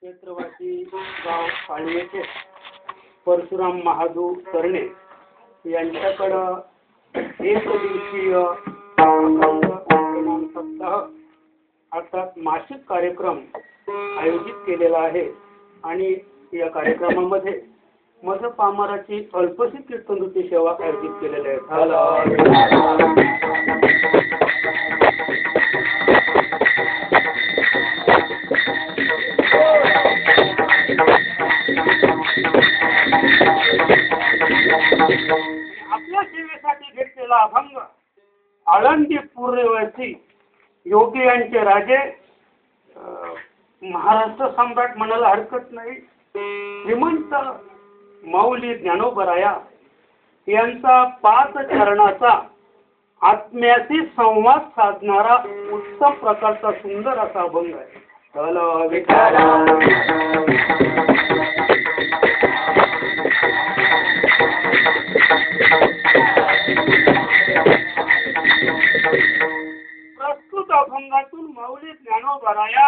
क्षेत्रवासी गाव पाणी येथे परशुराम महादेव करणे यांच्याकडं एक दिवसीय सप्ताह अर्थात मासिक कार्यक्रम आयोजित केलेला आहे आणि या कार्यक्रमामध्ये मध पामराची अल्पशी कीर्तनृत्य सेवा आयोजित केलेली आहे. आपल्या सेवेसाठी घेतलेला अभंग आळंदी पूर्णवर्षी योगी यांचे राजे महाराष्ट्र सम्राट म्हणायला हरकत नाही श्रीमंत माऊली ज्ञानोबराया यांचा 5 चरणाचा आत्म्याशी संवाद साधणारा उत्तम प्रकारचा सुंदर असा अभंग आहे. प्रस्तुत अभंगातून माऊली ज्ञानोबराया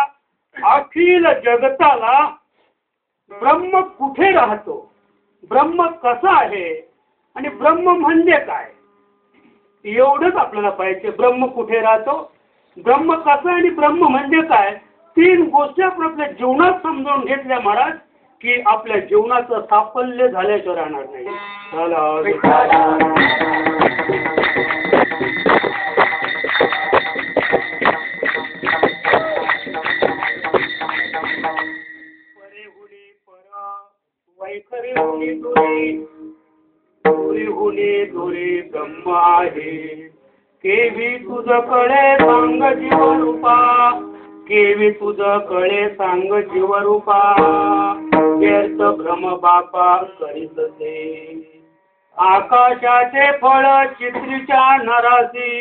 अखिल जगताला ब्रह्म कुठे राहतो, ब्रह्म कसा आहे आणि ब्रह्म म्हणजे काय एवढंच आपल्याला पाहिजे. ब्रह्म कुठे राहतो, ब्रह्म कसं आणि ब्रह्म म्हणजे काय 3 गोष्टी आपण आपल्या जीवनात समजावून घेतल्या महाराज की आपल्या जीवनाचं साफल्य झाल्याशिवाय राहणार नाही. वैखरी हुनी दुरी हुनी दुरी ब्रह्म आहे केवी तुझ कळे सांग जीवरूपा केवी तुझ कळे सांग जीवरूपा व्यर्थ भ्रम बापा करीत ते आकाशाचे फळ चित्रीच्या नरासी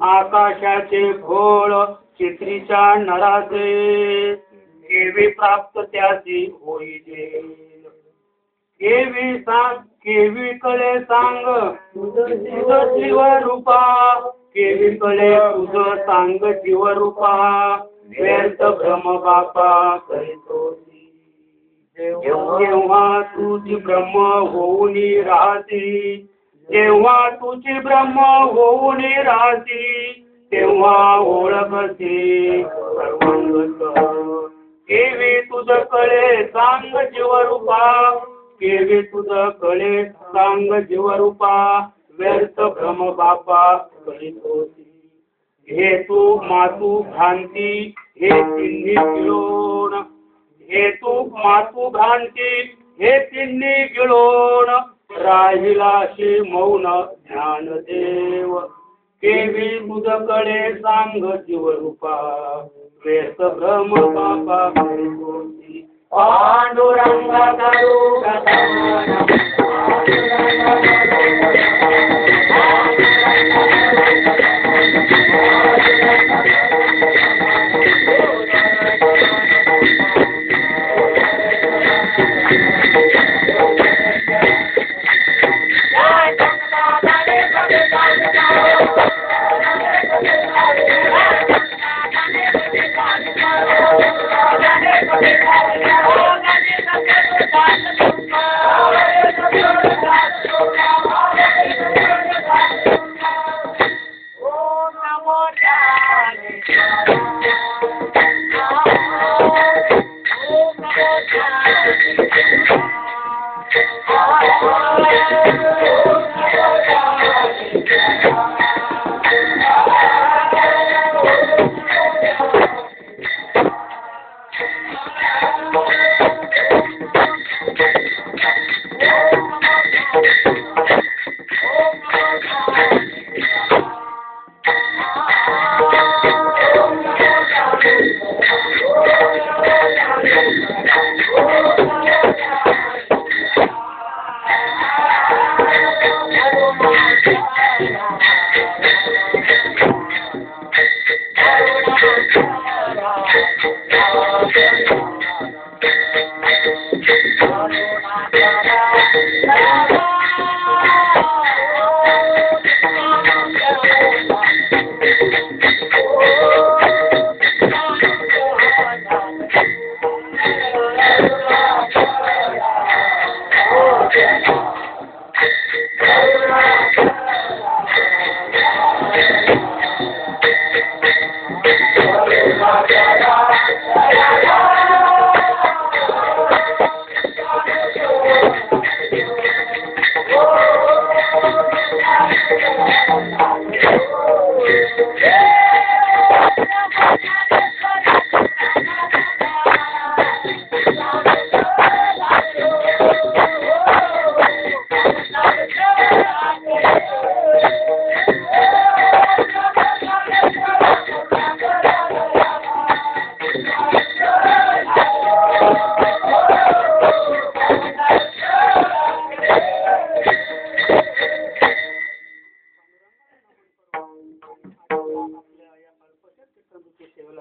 आकाशाचे फळ चित्रीच्या नरासे केवी प्राप्त त्याची होईले केवी कळे सांग तुझ जीवरूपा केवी कळे तुझ सांग जीवरूपा व्यर्थ भ्रम बापा करीतोसी जेव्हा तुझी ब्रह्म होऊन राहती जेव्हा तुझी ब्रह्म होऊन राहती तेव्हा ओळखते सर्वांगत केवी तुझ कळे सांग जीवरूपा केवी तुझ कळे सांग जीवरूपा व्यर्थ भ्रम बापा करीत होती हे तू मातू भ्रांती हे तिन्ही गिळून हे तू मातू भ्रांती हे तिन्ही गिळून राहिलाशी मौन ज्ञानदेव केवी तुझ कळे सांग जीवरूपा व्यर्थ भ्रम बापा करीत होती पांडुरंग करू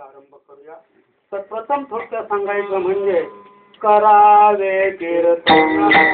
आरंभ करूया. तर प्रथम थोडक्यात सांगायचं म्हणजे करावे कीर्तन.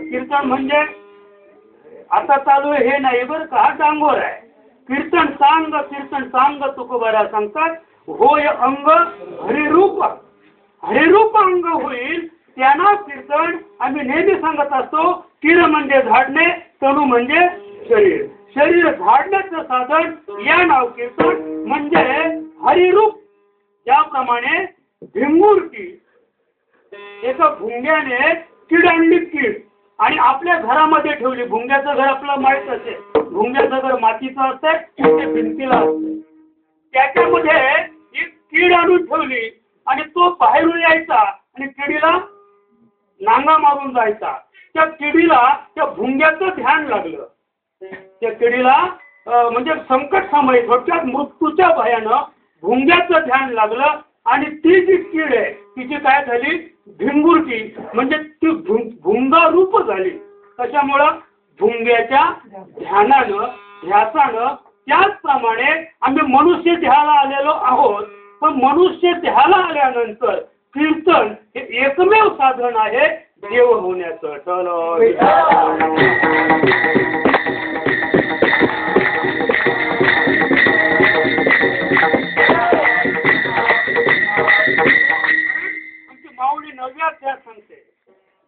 कीर्तन म्हणजे आता चालू आहे हे नाही बरं का, हा डांगोर आहे. कीर्तन सांग तुकोबारा सांगतात, होय अंग हरिरूप. हरिरूप अंग होईल त्यांना कीर्तन आम्ही नेहमी सांगत असतो. कीर म्हणजे झाडणे, तणू म्हणजे शरीर. शरीर झाडण्याचं साधन या नाव कीर्तन. म्हणजे हरिरूप ज्याप्रमाणे भिंगुरटी एका भुंग्याने कीड आणली, कीड आणि आपल्या घरामध्ये ठेवली. भुंग्याचं घर आपलं माहित असेल, भुंग्याचं घर मातीचं असतं, ते भिंतीला असतं. त्याच्यामध्ये एक कीड आणून ठेवली आणि तो बाहेरून यायचा आणि किडीला नांगा मारून जायचा. त्या किडीला त्या भुंग्याचं ध्यान लागलं. त्या किडीला म्हणजे संकट समय थोडक्यात मृत्यूच्या भयानं भुंग्याचं ध्यान लागलं आणि ती जी कीड आहे तिची काय झाली, भिंगुरटी. म्हणजे ती भुंगा रूप झाली. कशामुळं, भुंग्याच्या ध्यानानं, ध्यासानं. त्याचप्रमाणे आम्ही मनुष्य ध्याला आलेलो आहोत. पण मनुष्य ध्याला आल्यानंतर कीर्तन हे एकमेव साधन आहे देव होण्याचं. माऊली 9व्या अध्यायात सांगते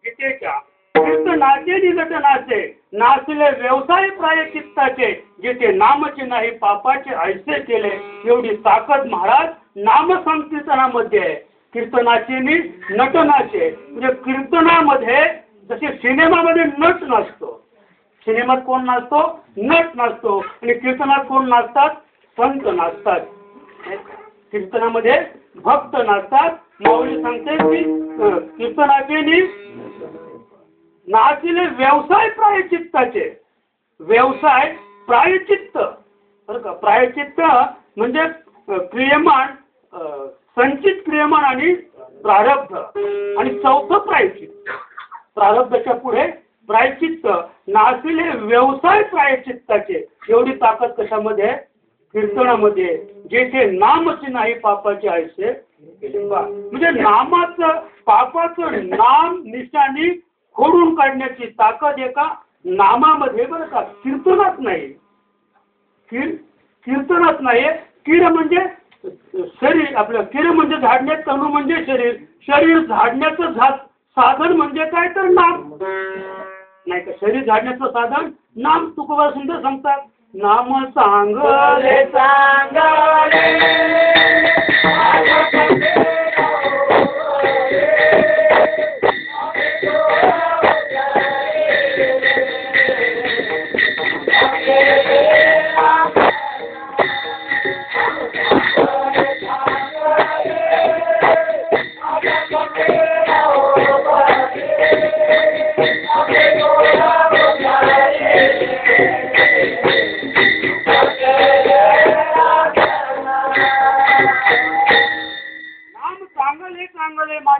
गीतेच्या, कीर्तनाचे निघटनाचे नाचले व्यवसाय प्रायचित्ताचे, जिथे नामचे नाही पापाचे ऐसे केले. एवढी ताकद महाराज नाम संकीर्तनामध्ये आहे. कीर्तनाचे नि नटनाचे. म्हणजे कीर्तनामध्ये जसे सिनेमामध्ये नट नसतो, सिनेमात कोण नाचतो, नट नसतो. आणि कीर्तनात कोण नाचतात, संत नाचतात. कीर्तनामध्ये भक्त नाचतात. माऊली सांगते की कीर्तनाचे नाचले व्यवसाय प्रायचित्ताचे. व्यवसाय प्रायचित्त बरं का. प्रायचित्त म्हणजे क्रियमान, संचित क्रियमान आणि प्रारब्ध. आणि चौथं प्रायचित्त. प्रारब्धाच्या पुढे प्रायचित्त. नाचले व्यवसाय प्रायचित्ताचे. एवढी ताकद कशामध्ये, कीर्तनामध्ये. जेथे नामच नाही पापाचे ऐसे केले. म्हणजे नामाचं, पापाचं नाम निशाणी खोडून काढण्याची ताकद एका नामामध्ये बरं का, कीर्तनात नाही. कीर्तनात नाही. कीड म्हणजे शरीर आपलं, कीड म्हणजे झाडणे, तणू म्हणजे शरीर. शरीर झाडण्याचं साधन म्हणजे काय, तर नाम नाही का. शरीर झाडण्याचं साधन नाम. तुकोबा सुंदर सांगतात, नाम सांगले सांगले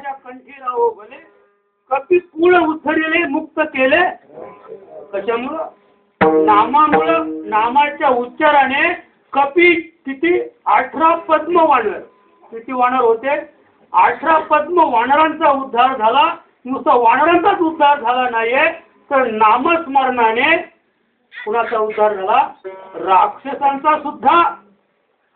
माझ्या कंठी राहो भले, कपी कुळ उथरिले मुक्त केले. कशामुळं? नामामुळं. नामाच्या उच्चाराने कपी किती 18 पद्म वानर, किती वानर होते? 18 पद्म वानरांचा उद्धार झाला. नुसता वानरांचाच उद्धार झाला नाहीये, तर नामस्मरणाने कुणाचा उद्धार झाला? राक्षसांचा सुद्धा,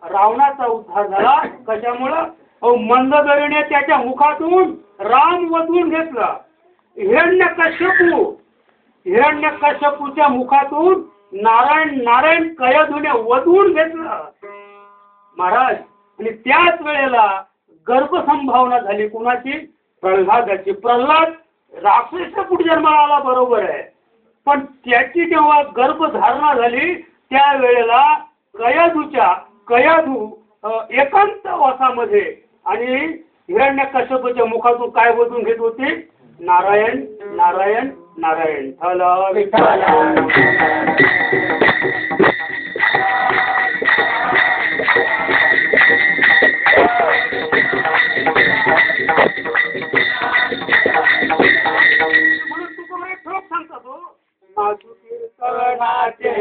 रावणाचा उद्धार झाला. कशामुळं? मंदगरीने त्याच्या मुखातून राम वधून घेतला. हिरण्यकश्यपूच्या मुखातून नारायण कयाधूने वधून घेतलं महाराज. आणि त्याच वेळेला गर्भसंभावना झाली कुणाची? प्रल्हादाची. प्रल्हाद राक्षसाच्या पुढे जन्माला आला बरोबर आहे, पण त्याची जेव्हा गर्भधारणा झाली त्यावेळेला कयाधू एकांतवासामध्ये आणि हिरण्यकश्यपूच्या मुखातून काय वधून घेत होते? नारायण नारायण नारायण. म्हणून तुका एक श्लोक सांगता तो, माझू कीर्तनाचे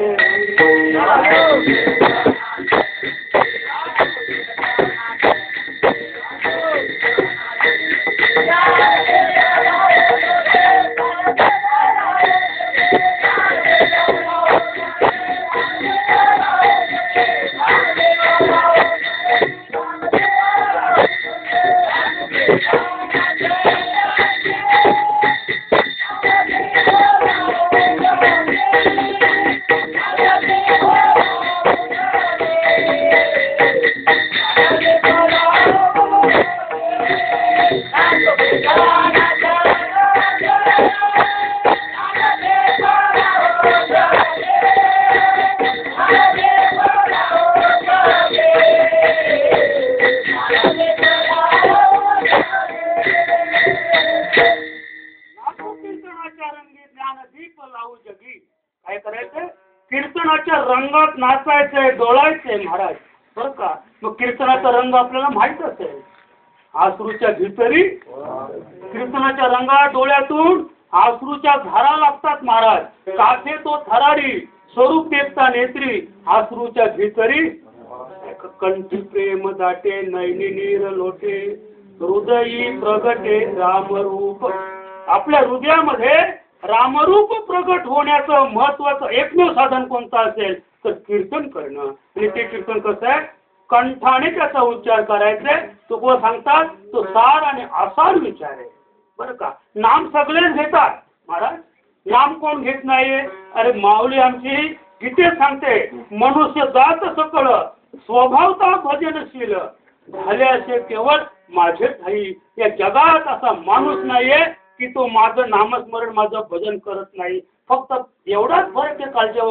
काय करायचंय? कीर्तनाच्या रंगात नाचायचंय, डोळायचंय महाराज. बरं का? मग कीर्तनाचा रंग आपल्याला माहितच आहे. आश्रूच्या भितरी, कीर्तनाच्या रंगात डोळ्यातून आश्रूच्या धारा लागतात महाराज. काथे तो थरारी स्वरूप देखता नेत्री, आश्रूच्या भितरी कंठी प्रेम दाटे, नैनी नीर लोटे, हृदयी प्रगटे रामरूप. आपल्या हृदयामध्ये रामरूप प्रगट होण्याचं महत्वाचं एकमेव साधन कोणतं असेल तर कीर्तन करणं. आणि ते कीर्तन कसं आहे? कंठाने त्याचा उच्चार करायचा. तो कोण सांगतात? तो सार आणि असार विचार आहे. बरं का? नाम सगळेच घेतात महाराज, नाम कोण घेत नाहीये? अरे माऊली आमची गीतेत सांगते, मनुष्य जात सकळ स्वभावता भजनशील झाले असे केवळ माझे ठाई. या जगात असा माणूस नाहीये की तो माझं नामस्मरण, माझं भजन करत नाही. फक्त एवढाच फरक आहे कालच्या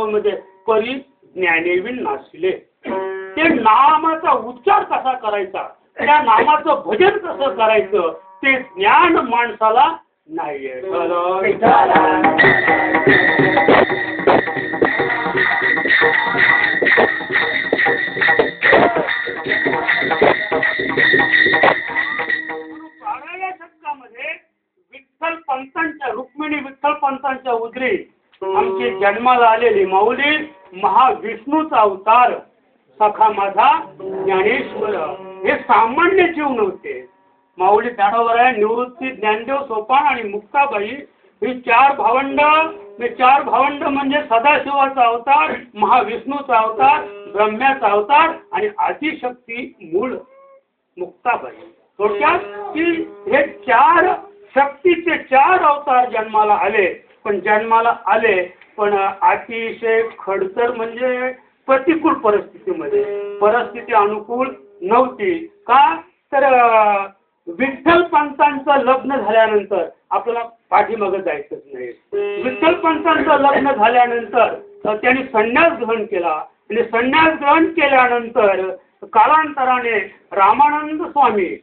परी ज्ञानेविन नाशिले. ते नामाचा उच्चार कसा करायचा, त्या नामाचं भजन कसं करायचं ते ज्ञान माणसाला नाहीये. विठ्ठल पंतांच्या, रुक्मिणी विठ्ठल पंतांच्या उदरी आमची जन्माला आलेली माऊली महाविष्णूचा अवतार सखा माझा ज्ञानेश्वर. हे सामान्य जीव नव्हते. माऊली ज्ञानोबर आहे, निवृत्ती, ज्ञानदेव, सोपान आणि मुक्ताबाई ही चार भावंड म्हणजे सदाशिवाचा अवतार, महाविष्णूचा अवतार, ब्रह्म्याचा अवतार आणि आदिशक्ती मूळ मुक्ताबाई. थोडक्यात की हे चार शक्तीचे चार अवतार जन्माला आले. पण अतिशय खडतर म्हणजे प्रतिकूल परिस्थितीमध्ये. परिस्थिती अनुकूल नव्हती. का तर विठ्ठल पंतांचं लग्न झाल्यानंतर आपल्याला पाठीमागं जायचंच नाही. विठ्ठल पंतांचं लग्न झाल्यानंतर त्यांनी संन्यास ग्रहण केला आणि संन्यास ग्रहण केल्यानंतर कालांतराने रामानंद स्वामी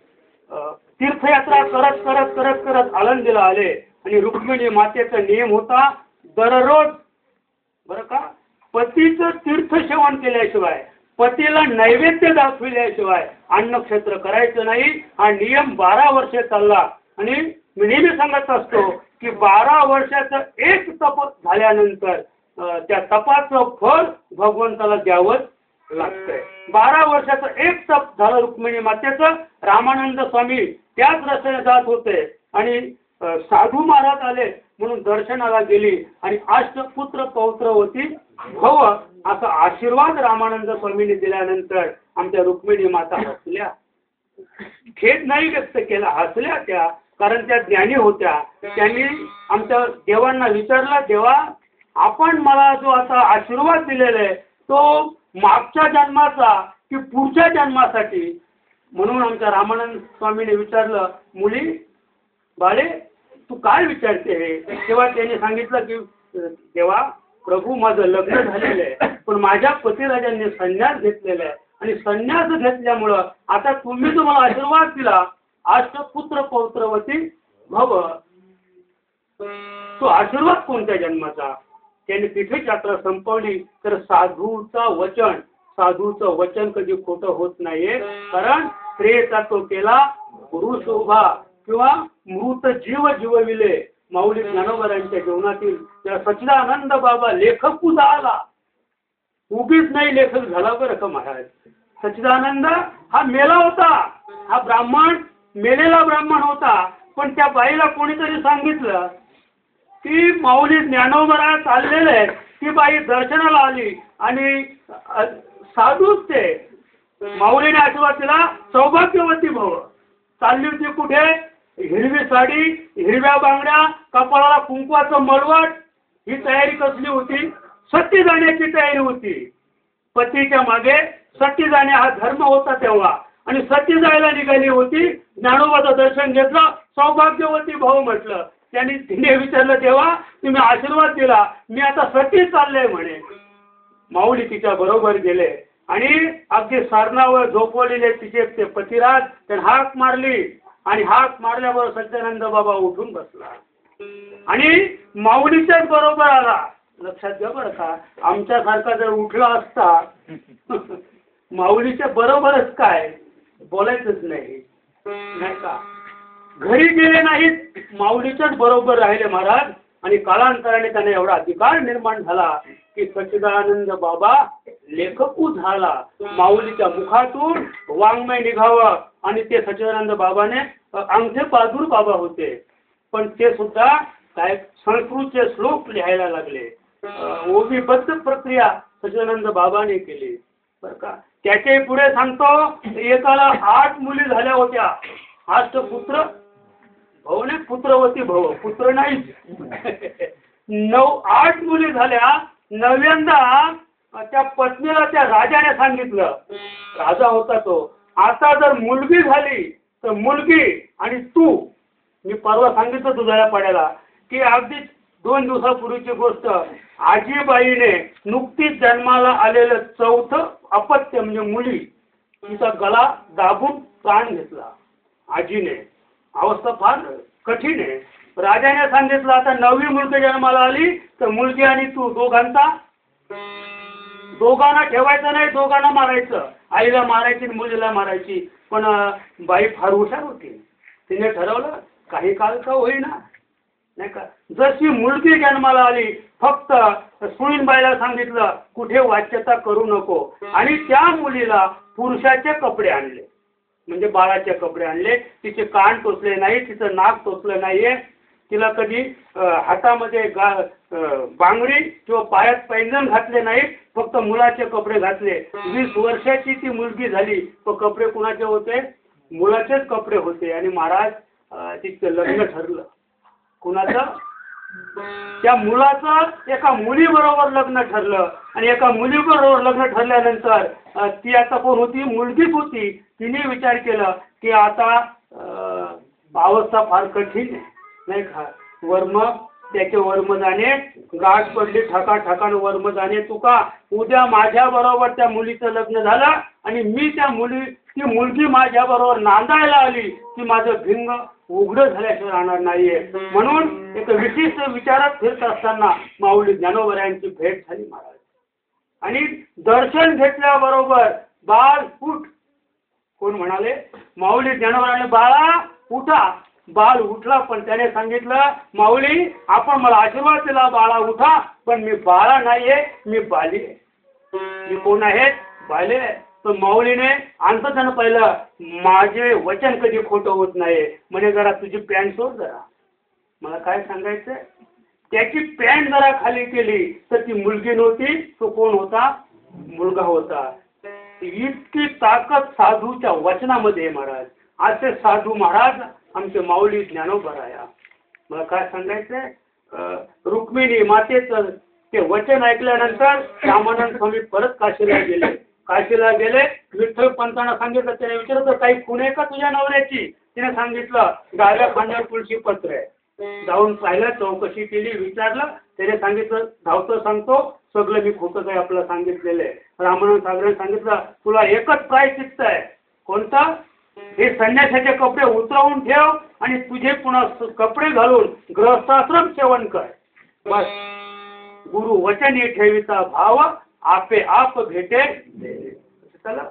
तीर्थयात्रा करत करत करत करत आळंदीला आले. आणि रुक्मिणी मातेचा नियम होता दररोज, बरं का, पतीचं तीर्थसेवन केल्याशिवाय, पतीला नैवेद्य दाखविल्याशिवाय अन्नक्षेत्र करायचं नाही. हा नियम 12 वर्षे चालला. आणि मी नेहमी सांगत असतो की 12 वर्षाचं एक तप झाल्यानंतर त्या तपाचं फळ भगवंताला द्यावंच लागतंय. 12 वर्षाचं एक तप झालं रुक्मिणी मातेचं. रामानंद स्वामी त्याच रस्त्याने जात होते आणि साधू महाराज आले म्हणून दर्शनाला गेली आणि अष्टपुत्र पौत्रवती भव असा आशीर्वाद रामानंद स्वामींनी दिल्यानंतर आमच्या रुक्मिणी माता हसल्या. खेद नाही व्यक्त केला, हसल्या त्या, कारण त्या ज्ञानी होत्या. त्यांनी आमच्या देवांना विचारलं, देवा आपण मला जो आता आशीर्वाद दिलेला आहे तो मागच्या जन्माचा की पुढच्या जन्मासाठी. म्हणून आमच्या रामानंद स्वामीने विचारलं, मुली बाळे तू काय विचारते हे. तेव्हा त्यांनी सांगितलं की देवा प्रभू माझं लग्न झालेलं आहे पण माझ्या पतिराजांनी संन्यास घेतलेला आहे आणि संन्यास घेतल्यामुळं आता तुम्ही जो मला आशीर्वाद दिला अष्टपुत्र पौत्रवती भव तो आशीर्वाद कोणत्या जन्माचा. त्यांनी तिथे यात्रा संपवली. तर साधूचं वचन कधी खोटं होत नाहीये. कारण स्त्रियेचा तो केला पुरुष उभा किंवा मृत जीव जीवविले. माऊली ज्ञानोबरांच्या जीवनातील त्या सच्चिदानंद बाबा लेखक झाला. उगीच नाही लेखक झाला बरं का महाराज. सच्चिदानंद हा मेला होता. हा ब्राह्मण मेलेला ब्राह्मण होता. पण त्या बाईला कोणीतरी सांगितलं की माऊली ज्ञानोबरा चाललेले आहेत. ती बाई दर्शनाला आली आणि साधूच ते माऊलीने आशीर्वाद दिला सौभाग्यवती भव. चालली होती कुठे. हिरवी साडी, हिरव्या बांगड्या, कपाळाला कुंकवाचं मळवट. ही तयारी कसली होती. सती जाण्याची तयारी होती. पतीच्या मागे सती जाणे हा धर्म होता तेव्हा आणि सती जायला निघाली होती. ज्ञानोबाचं दर्शन घेतलं, सौभाग्यवती भाऊ म्हटलं. त्यांनी तिने विचारलं तेव्हा तुम्ही आशीर्वाद दिला, मी आता सती चालले म्हणे. माऊली तिच्या बरोबर गेले आणि अगदी सारणावर झोपवलेले तिचे ते पतिराज त्यांनी हाक मारली आणि हाक मारल्याबरोबर सच्चिदानंद बाबा उठून बसला आणि माऊलीच्याच बरोबर आला. लक्षात घ्या बरं का, आमच्यासारखा जर उठला असता माऊलीच्या बरोबरच काय बोलायचंच नाही नाही का. घरी गेले नाहीत, माऊलीच्याच बरोबर राहिले महाराज. आणि कालांतराने त्यांना एवढा अधिकार निर्माण झाला की सच्चिदानंद बाबा लेखकू झाला. माऊलीच्या मुखातून वाङ्मय निघावं आणि ते सच्चिदानंद बाबाने अंगठे बहादूर बाबा होते पण ते सुद्धा काय संस्कृतचे श्लोक लिहायला लागले. ओवीबद्ध प्रक्रिया सच्चिदानंद बाबाने केली बरं का. त्याच्याही पुढे सांगतो एकाला 8 मुली झाल्या होत्या. अष्टपुत्र भाऊ नाही, पुत्रवती भाऊ, पुत्र नाही. 8 मुली झाल्या. 9व्यांदा त्या पत्नीला त्या राजाने सांगितलं, राजा होता तो, आता जर मुलगी झाली तर मुलगी आणि तू. मी परवा सांगितलं तुझ्या पाड्याला की अगदी 2 दिवसापूर्वीची गोष्ट. आजीबाईने नुकतीच जन्माला आलेलं 4थं अपत्य म्हणजे मुली तिचा गळा दाबून प्राण घेतला आजीने. अवस्था फार कठीण आहे. राजाने सांगितलं आता 9वी मुलगी जन्माला आली तर मुलगी आणि तू दोघांना ठेवायचं नाही, दोघांना मारायचं. आईला मारायची आणि मुलीला मारायची. पण बाई फार हुशार होती. तिने ठरवलं काही काळ का होईना नाही का. जशी मुलगी जन्माला आली फक्त सुनीलबाईला सांगितलं कुठे वाच्यता करू नको आणि त्या मुलीला पुरुषाचे कपडे आणले म्हणजे बाळाचे कपडे आणले. तिचे कान टोचले नाही, तिचं नाक टोचलं नाहीये, तिला कधी हातामध्ये बांगडी किंवा पायात पैंजण घातले नाही, फक्त मुलाचे कपडे घातले. 20 वर्षाची ती मुलगी झाली तो कपडे कुणाचे होते. मुलाचेच कपडे होते. आणि महाराज तिचं लग्न ठरलं. कुणाचं. त्या मुलाचं एका मुलीबरोबर लग्न ठरलं आणि एका मुलीबरोबर लग्न ठरल्यानंतर ती आता कोण होती, मुलगीच होती. तिने विचार केला की आता अवस्था फार कठीण आहे नाही का. वर्म त्याचे वर्म जाणे गाठ पडली ठकाठकान वर्म जाणे तुका. उद्या माझ्या बरोबर त्या मुलीचं लग्न झालं आणि मी ती मुलगी माझ्या बरोबर नांदायला आली की माझं भिंग उघडं झाल्याशिवाय राहणार नाहीये. म्हणून एक विशिष्ट विचारात फिरत असताना माऊली ज्ञानोबरायांची भेट झाली महाराज. आणि दर्शन घेतल्याबरोबर बाळ उठ. कोण म्हणाले. माऊली ज्ञानोबराने बाळा उठा. बाळ उठला, पण त्याने सांगितलं, माऊली आपण मला आशीर्वाद दिला बाळा उठा, पण मी बाळा नाहीये, मी बाली आहे. मी कोण आहे? बाले. पण माऊलीने आणतं त्यानं पाहिलं, माझे वचन कधी खोटं होत नाही म्हणे, जरा तुझी पॅन्ट सोड जरा. मला काय सांगायचं, त्याची पॅन्ट जरा खाली केली तर ती मुलगी नव्हती, तो कोण होता? मुलगा होता. इतकी ताकद साधूच्या वचनामध्ये आहे महाराज. असे साधू महाराज आमचे माऊली ज्ञानोबराया. मला काय सांगायचंय, रुक्मिणी मातेचं ते वचन ऐकल्यानंतर रामानंद स्वामी परत काशीला गेले. काशीला गेले, विठ्ठल पंतांना सांगितलं. त्याने विचारलं, काही खूण आहे का तुझ्या नवऱ्याची? तिने सांगितलं, डाव्या खांद्यावर तुळशी पत्र आहे. जाऊन पाहिलं, चौकशी केली, विचारलं. त्याने सांगितलं, धावतं सांगतो सगळं मी खोटं काय आपलं सांगितलेलं आहे. रामानंद सागराने सांगितलं, तुला एकच प्रायश्चित्त आहे. कोणतं? हे संन्यासाचे कपडे उतरवून ठेव आणि तुझे पुन्हा कपडे घालून गृहस्थाश्रम सेवन कर. बस. गुरु वचन ठेविता भाव आपे आप भेटे. चला,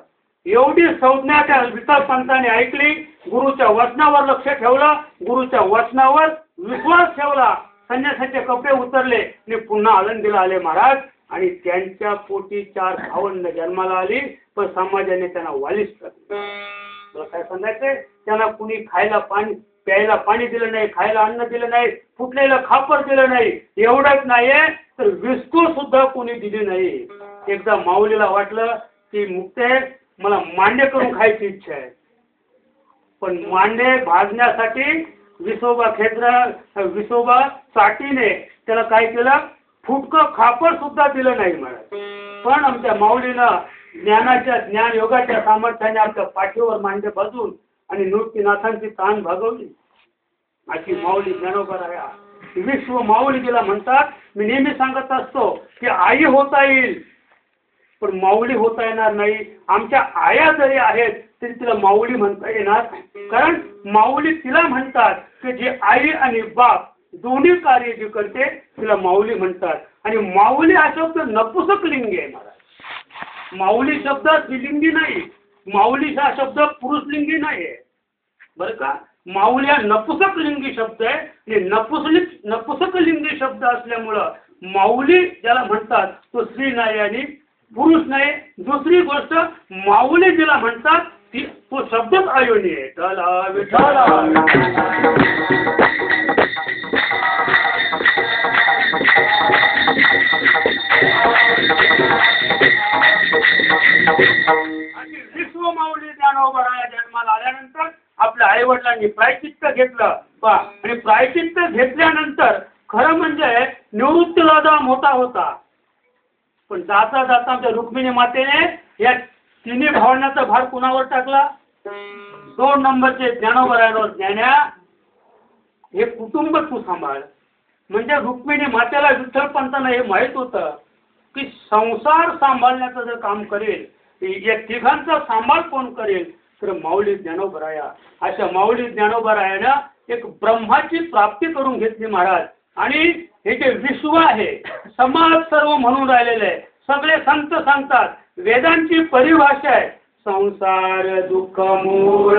एवढी संज्ञा त्या विठ्ठल पंतांनी ऐकली. गुरुच्या वचनावर लक्ष ठेवलं, गुरुच्या वचनावर विश्वास ठेवला. संन्यासाचे कपडे उतरले आणि पुन्हा आळंदीला आले महाराज. आणि त्यांच्या पोटी 4 भावंड जन्माला आली, पण समाजाने त्यांना वालीच टाकलं. काय सांगायचंय, त्यांना कुणी खायला पाणी प्यायला पाणी दिलं नाही, खायला अन्न दिलं नाही, फुटलेलं खापर दिलं नाही. एवढंच नाहीये तर विस्तू सुद्धा कोणी दिली नाही. एकदा माऊलीला वाटलं की मुक्ते मला मांडे करून खायची इच्छा आहे, पण मांडे भाजण्यासाठी विसोबा साठीने त्याला काय केलं, फुटकं खापर सुद्धा दिलं नाही मला. पण आमच्या माऊलीनं ज्ञान योगाच्या सामर्थ्याने आपल्या पाठीवर मांडे बाजून आणि नृत्यनाथांची ताण भागवली. अशी माऊली ज्ञानोबराया. विश्व माऊली तिला म्हणतात. मी नेहमी सांगत असतो की आई होता येईल पण माऊली होता येणार नाही. आमच्या आया जरी आहेत तरी तिला माऊली म्हणता येणार, कारण माऊली तिला म्हणतात की जी आई आणि बाप दोन्ही कार्य जी करते तिला माऊली म्हणतात. आणि माऊली हा शब्द नपुसक लिंगी आहे महाराज. माऊली शब्द स्त्रीलिंगी नाही, माऊली हा शब्द पुरुषलिंगी नाही आहे बरं का. माऊली हा नपुसक लिंगी शब्द आहे. आणि नपुसक लिंगी शब्द असल्यामुळं माऊली ज्याला म्हणतात तो स्त्री नाही आणि पुरुष नाही. दुसरी गोष्ट, माऊली जिला म्हणतात ती तो शब्दच आयोनी आहे. चला विठ्ठला. आणि विश्व माऊली ज्ञानोबराया जन्माला आल्यानंतर आपल्या आई वडिलांनी प्रायश्चित्त घेतलं. आणि प्रायश्चित्त घेतल्यानंतर खरं म्हणजे निवृत्तीला मोठा होता, पण जाता जाता आमच्या रुक्मिणी मातेने या तिन्ही भावनाचा भार कुणावर टाकला? 2 नंबरचे ज्ञानोबरायावर. ज्ञान्या, हे कुटुंब तू सांभाळ. म्हणजे रुक्मिणी मातेला विठ्ठल पंतांना हे माहित होतं की संसार सांभाळण्याचं जर काम करेल, या तिघांचा सांभाळ कोण करेल, तर माऊली ज्ञानोबराया. अशा माऊली ज्ञानोबरायानं एक ब्रह्माची प्राप्ती करून घेतली महाराज. आणि हे जे विश्व आहे, समाज सर्व म्हणून राहिलेले आहे. सगळे संत सांगतात, वेदांची परिभाषा आहे, संसार दुःख मूळ.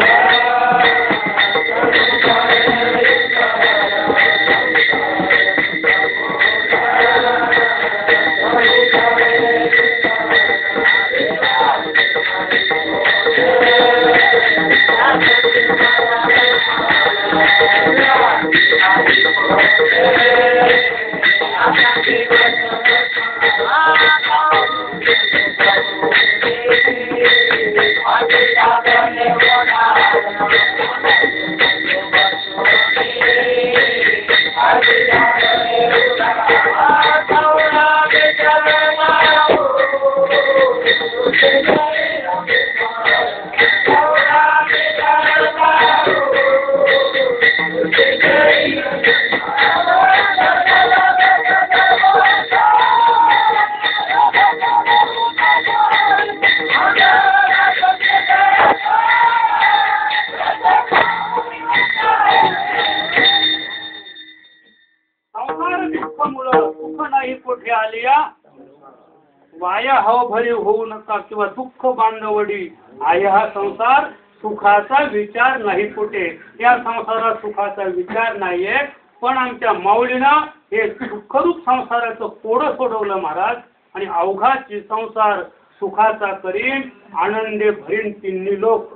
वाया हव भरी होऊ नका किंवा दुःख बांधवडी. आय हा संसार सुखाचा विचार नाही कुठे. या संसारात सुखाचा विचार नाहीये, पण आमच्या माऊलीनं हे दुःखरूप संसाराचं कोडं सोडवलं महाराज. आणि अवघा संसार सुखाचा करीन, आनंदे भरीन तिन्ही लोक.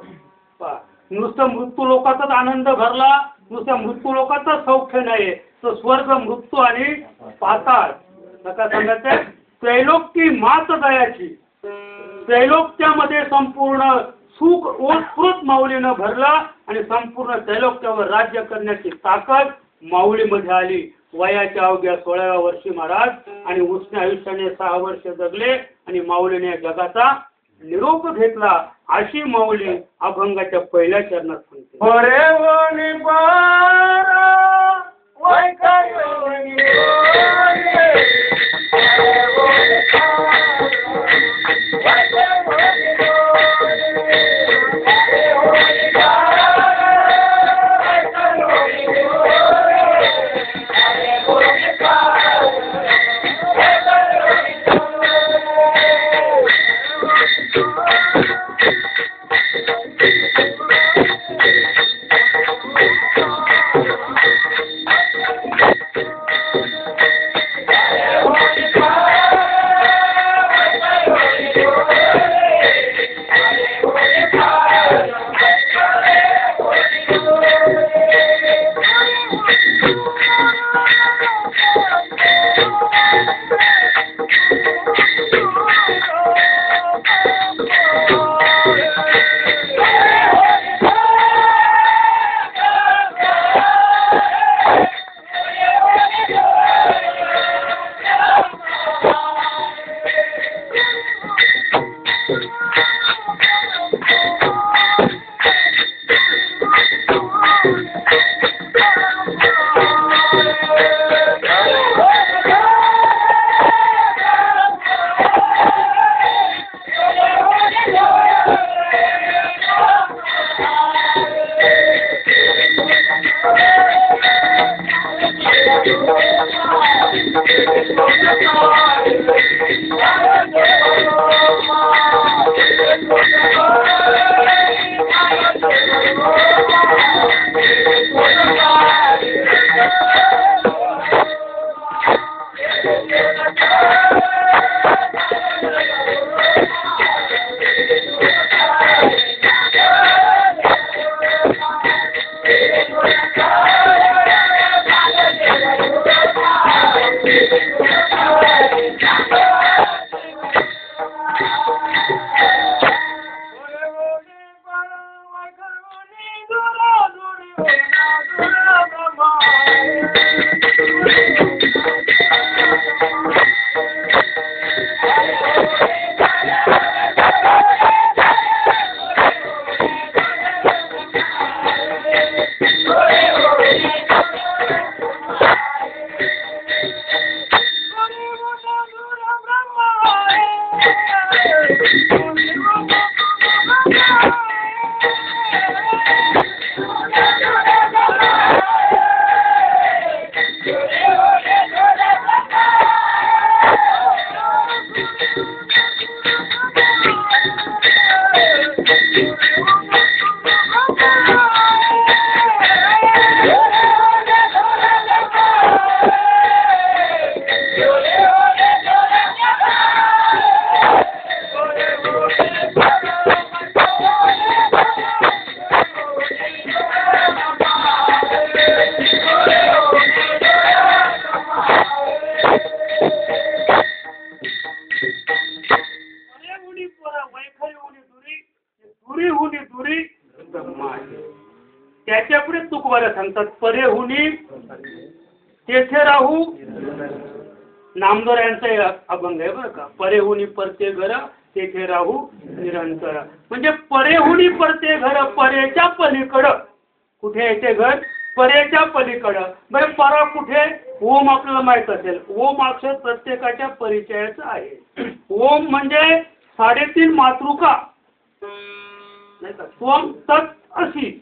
नुसतं मृत्यू लोकाचाच आनंद भरला, नुसत्या मृत्यू लोकाचाच सौख्य नाही, तर स्वर्ग, मृत्यू आणि पाताळ नका सांगायचं. त्रैलोक्य मात दयाची, त्रैलोक्यामध्ये संपूर्ण सुख ओतप्रोत माऊलीनं भरलं आणि संपूर्ण त्रैलोक्यावर राज्य करण्याची ताकद माऊलीमध्ये आली. वयाच्या अवघ्या 16व्या वर्षी महाराज आणि उष्ण आयुष्याने 6 वर्ष जगले आणि माऊलीने जगाचा निरोप घेतला. अशी माऊली अभंगाच्या पहिल्या चरणात सांगते. त्याच्या पुढे तुकवाऱ्या सांगतात, परे हुनी तेथे राहू. नामदार यांचा अभंग आहे बरं का. परे हुनी परते घर तेथे राहू निरंतर. म्हणजे परे हुनी परते घर, परेच्या पलीकडं. कुठे आहे ते घर? परेच्या पलीकडं. बरं परा कुठे? ओम आपल्याला माहित असेल. ओम अक्षर प्रत्येकाच्या परिचयाचं आहे. ओम म्हणजे 3.5 मातृका नाही का. त्वम तत् असी.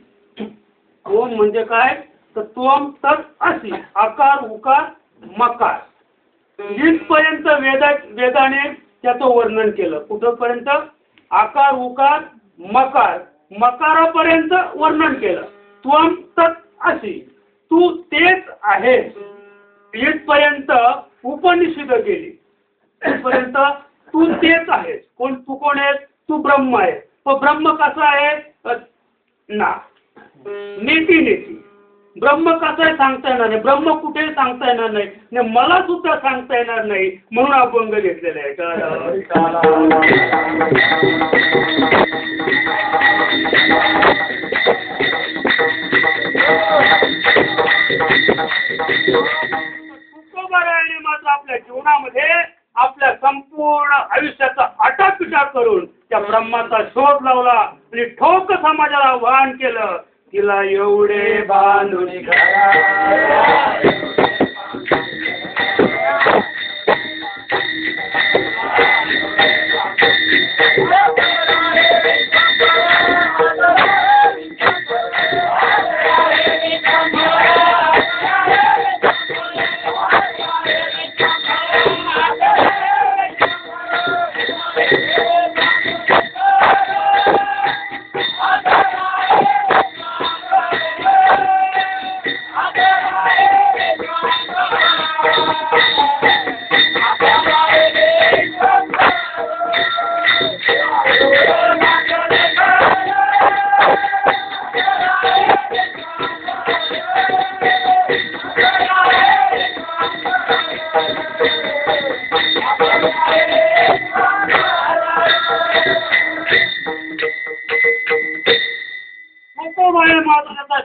ओम म्हणजे काय? तर त्वम तत् असी, आकार उकार मकार. इथपर्यंत वेदाने त्याचं वर्णन केलं. कुठपर्यंत? आकार उकार मकार. मकारापर्यंत वर्णन केलं. त्वम तत् असी, तू तेच आहेस. इथपर्यंत उपनिषद गेली. इथपर्यंत तू तेच आहेस. तू कोण आहेस? तू ब्रह्म आहेस. पण ब्रह्म कसं आहे ना, नेती ब्रह्म कसं आहे सांगता येणार नाही. ब्रह्म कुठेही सांगता येणार नाही. मला सुद्धा सांगता येणार नाही. म्हणून अभंग घेतलेला आहे. तुकोबारायाने मात्र आपल्या जीवनामध्ये आपल्या संपूर्ण आयुष्याचा आटापिटा करून त्या ब्रह्माचा शोध लावला आणि ठोक समाजाला आवाहन केलं. तिला एवढे बांधून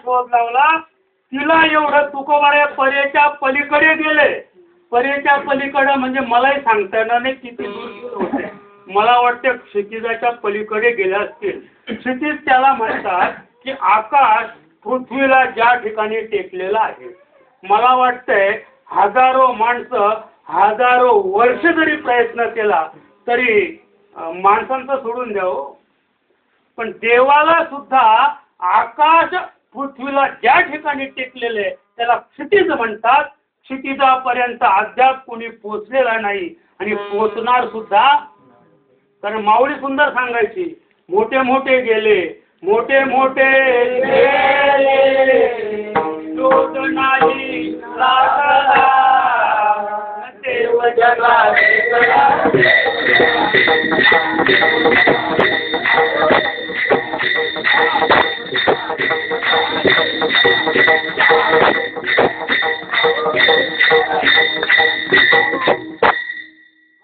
शोध लावला. तिला एवढं तुकोबाराया परेच्या पलीकडे गेले. परेच्या पलीकडे म्हणजे मलाही सांगता येणार नाही किती दूर होते. मला वाटते क्षितिजाच्या पलीकडे गेले असतील. क्षितिज त्याला म्हणतात की आकाश पृथ्वीला ज्या ठिकाणी टेकलेलं आहे. मला वाटतंय हजारो माणसं हजारो वर्ष जरी प्रयत्न केला तरी माणसांचं सोडून द्यावं, पण देवाला सुद्धा आकाश पृथ्वीला ज्या ठिकाणी टेकलेले त्याला क्षितिज म्हणतात. क्षितिजापर्यंत अद्याप कोणी पोचलेला नाही आणि पोचणार सुद्धा. कारण माऊली सुंदर सांगायची, मोठे मोठे गेले, मोठे मोठे गेले, शोध नाही लागला, देव जगावे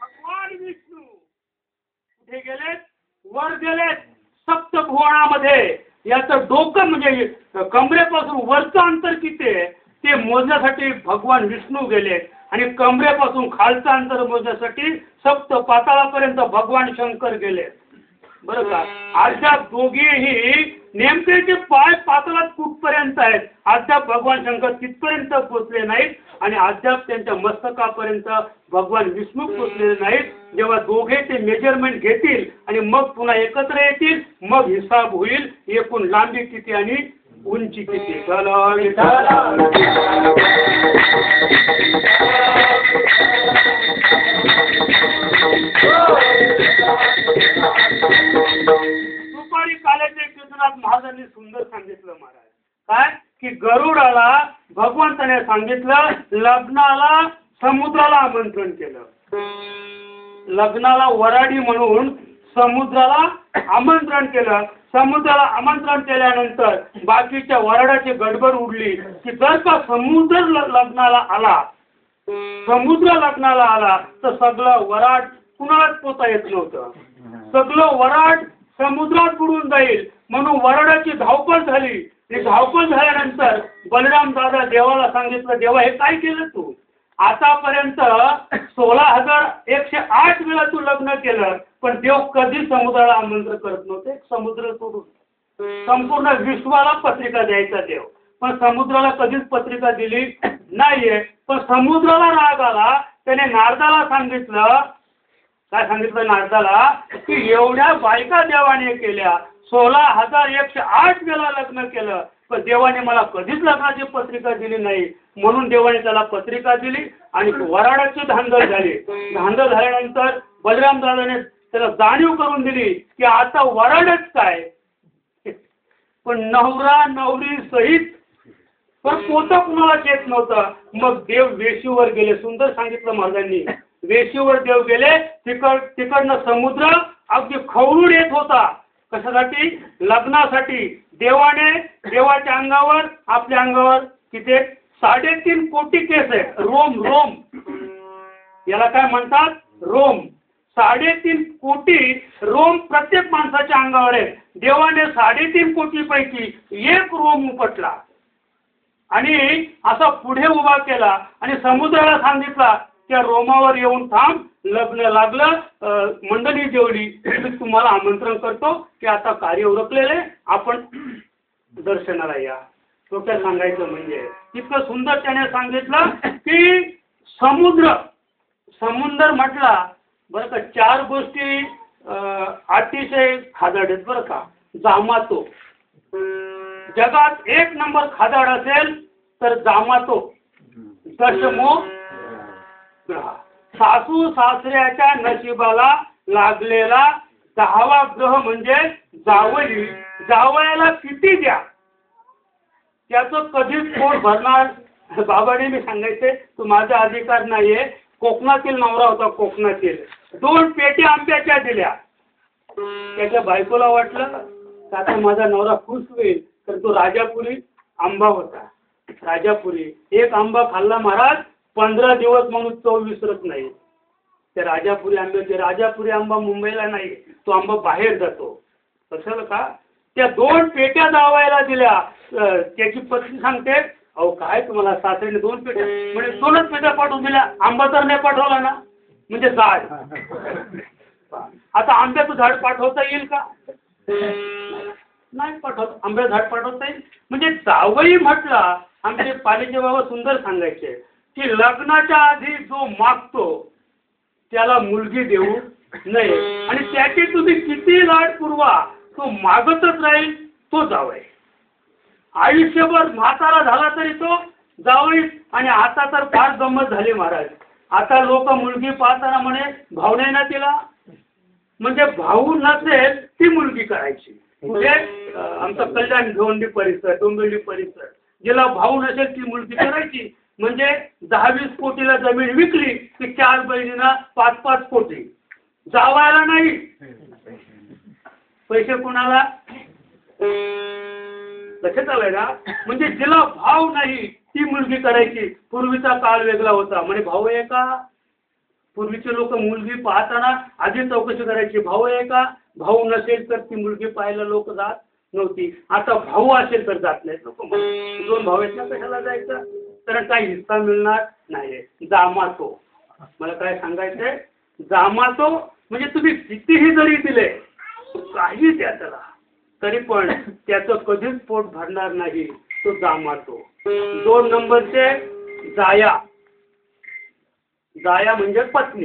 भगवान विष्णू कुठे गेलेत? वर गेलेत सप्तभुवनामध्ये. याचं डोकं म्हणजे कमरेपासून वरचं अंतर किती आहे ते मोजण्यासाठी भगवान विष्णू गेलेत आणि कमरेपासून खालचं अंतर मोजण्यासाठी सप्त पाताळापर्यंत भगवान शंकर गेलेत. बरं का? अद्याप दोघेही नेमके जे पाय पाताळात कुठपर्यंत आहेत अद्याप भगवान शंकर तिथपर्यंत पोचले नाहीत आणि अद्याप त्यांच्या मस्तकापर्यंत भगवान विष्णू पोचलेले नाहीत. जेव्हा दोघे ते मेजरमेंट घेतील आणि मग पुन्हा एकत्र येतील मग हिसाब होईल एकूण लांबी किती आणि उंची किती. दुपारी काल्याच्या कीर्तनात महाराजांनी सुंदर सांगितलं महाराज काय की गरुडाला भगवंताने सांगितलं लग्नाला समुद्राला आमंत्रण केलं. लग्नाला वराडी म्हणून समुद्राला आमंत्रण केलं. समुद्राला आमंत्रण केल्यानंतर बाकीच्या वराडाची गडबड उडली की जर का समुद्र लग्नाला आला तर सगळं वराड कुणालाच पोता येत नव्हतं. सगळं वराड समुद्रात बुडून जाईल म्हणून वराडाची धावपळ झाली. धावपळ झाल्यानंतर बलराम दादा देवाला सांगितलं, देवा हे काय केलं तू? आतापर्यंत 16,108 वेळा तू लग्न केलं पण देव कधी समुद्राला आमंत्रण करत नव्हते. समुद्र सोडून संपूर्ण विश्वाला पत्रिका द्यायचा देव पण समुद्राला कधीच पत्रिका दिली नाहीये. पण समुद्राला राग आला. त्याने नारदाला सांगितलं, काय सांगितलं नारदाला की एवढ्या बायका देवाने केल्या 16,108 वेळा लग्न केलं पण देवाने मला कधीच लग्नाची पत्रिका दिली नाही. म्हणून देवाने त्याला पत्रिका दिली आणि वराडाची धांदल झाली. धांदल झाल्यानंतर बलराम दादाने त्याला जाणीव करून दिली की आता वराडच काय पण नवरा नवरी सहित पण पोता कुणालाच येत नव्हतं. मग देव वेशीवर गेले. सुंदर सांगितलं महाराजांनी. वेशीवर देव गेले. तिकडनं समुद्र अगदी खवळून येत होता. कशासाठी? लग्नासाठी. देवाने देवाच्या अंगावर आपल्या अंगावर किती 3.5 कोटी केस आहेत. रोम रोम याला काय म्हणतात? रोम. 3.5 कोटी रोम प्रत्येक माणसाच्या अंगावर आहे. देवाने 3.5 कोटी पैकी एक रोम उपटला आणि असा पुढे उभा केला आणि समुद्राला सांगितला त्या रोमावर येऊन थांब. लग्न लागलं. मंडळी जेवली. मी तुम्हाला आमंत्रण करतो की आता कार्य उरकलेले आपण दर्शनाला या. तो काय सांगायचं म्हणजे इतकं सुंदर त्याने सांगितलं की समुद्र म्हटला बरं का. 4 गोष्टी अतिशय खादाड आहेत बरं का. जामातो. जगात 1 नंबर खादाड असेल तर जामातो. दशमो ग्रह. सासू सासऱ्याच्या नशिबाला लागलेला 10वा ग्रह म्हणजे जावई. जावयाला किती द्या त्याचं कधीच पोट भरणार. बाबाने मी सांगायचे तो माझा अधिकार नाहीये. कोकणातील नवरा होता. कोकणातील 2 पेटी आंब्याच्या दिल्या. त्याच्या बायकोला वाटलं आता माझा नवरा खुश होईल. तर तो राजापुरी आंबा होता. राजापुरी एक आंबा खाल्ला महाराज 15 दिवस म्हणून तो विसरत नाही. त्या राजापुरी आंब्याचे. राजापुरी आंबा मुंबईला नाही. तो आंबा बाहेर जातो. कसं का? त्या 2 पेट्या जावायला दिल्या. त्याची पत्नी सांगते अहो काय तुम्हाला सासऱ्याने 2 पेट्या म्हणजे 2च पेट्या पाठवून दिल्या. आंबा तर नाही पाठवला ना. म्हणजे झाड. आता आंब्याचं झाड पाठवता येईल का? नाही पाठवत. आंब्या झाड पाठवता येईल. म्हणजे जावई म्हटला. आमचे पालीचे बाबा सुंदर सांगायचे की लग्नाच्या आधी जो मागतो त्याला मुलगी देऊ नये आणि त्याची तुम्ही किती लाड पुरवा तो मागतच राहील तो जावई. आयुष्यभर म्हातारा झाला तरी तो जावई. आणि आता तर फार गंमत झाली महाराज. आता लोक मुलगी पाहताना म्हणे भाऊ नाही ना तिला. म्हणजे भाऊ नसेल ती मुलगी करायची. म्हणजे आमचा कल्याण भिवंडी परिसर डोंबिवली परिसर जिला भाऊ नसेल ती मुलगी करायची. म्हणजे 10-20 कोटीला जमीन विकली की 4 बहिणींना 5-5 कोटी. जावायला नाही. पैसे कोणाला? लक्षात आलंय ना. म्हणजे जिला भाव नाही ती मुलगी करायची. पूर्वीचा काळ वेगळा होता. म्हणजे भाऊ आहे का? पूर्वीचे लोक मुलगी पाहताना आधी चौकशी करायची भाऊ आहे का. भाऊ नसेल तर ती मुलगी पाहायला लोक जात नव्हती. आता भाऊ असेल तर जात नाहीत लोक. 2 भाऊ आहेत ना कशाला जायचं. कारण काही हिस्सा मिळणार नाही. जामातो. मला काय सांगायचंय जामातो म्हणजे तुम्ही कितीही जरी दिले काही द्या त्याला तरी पण त्याचं कधीच पोट भरणार नाही. तो जामातो. 2 नंबरचे जाया. जाया म्हणजे पत्नी.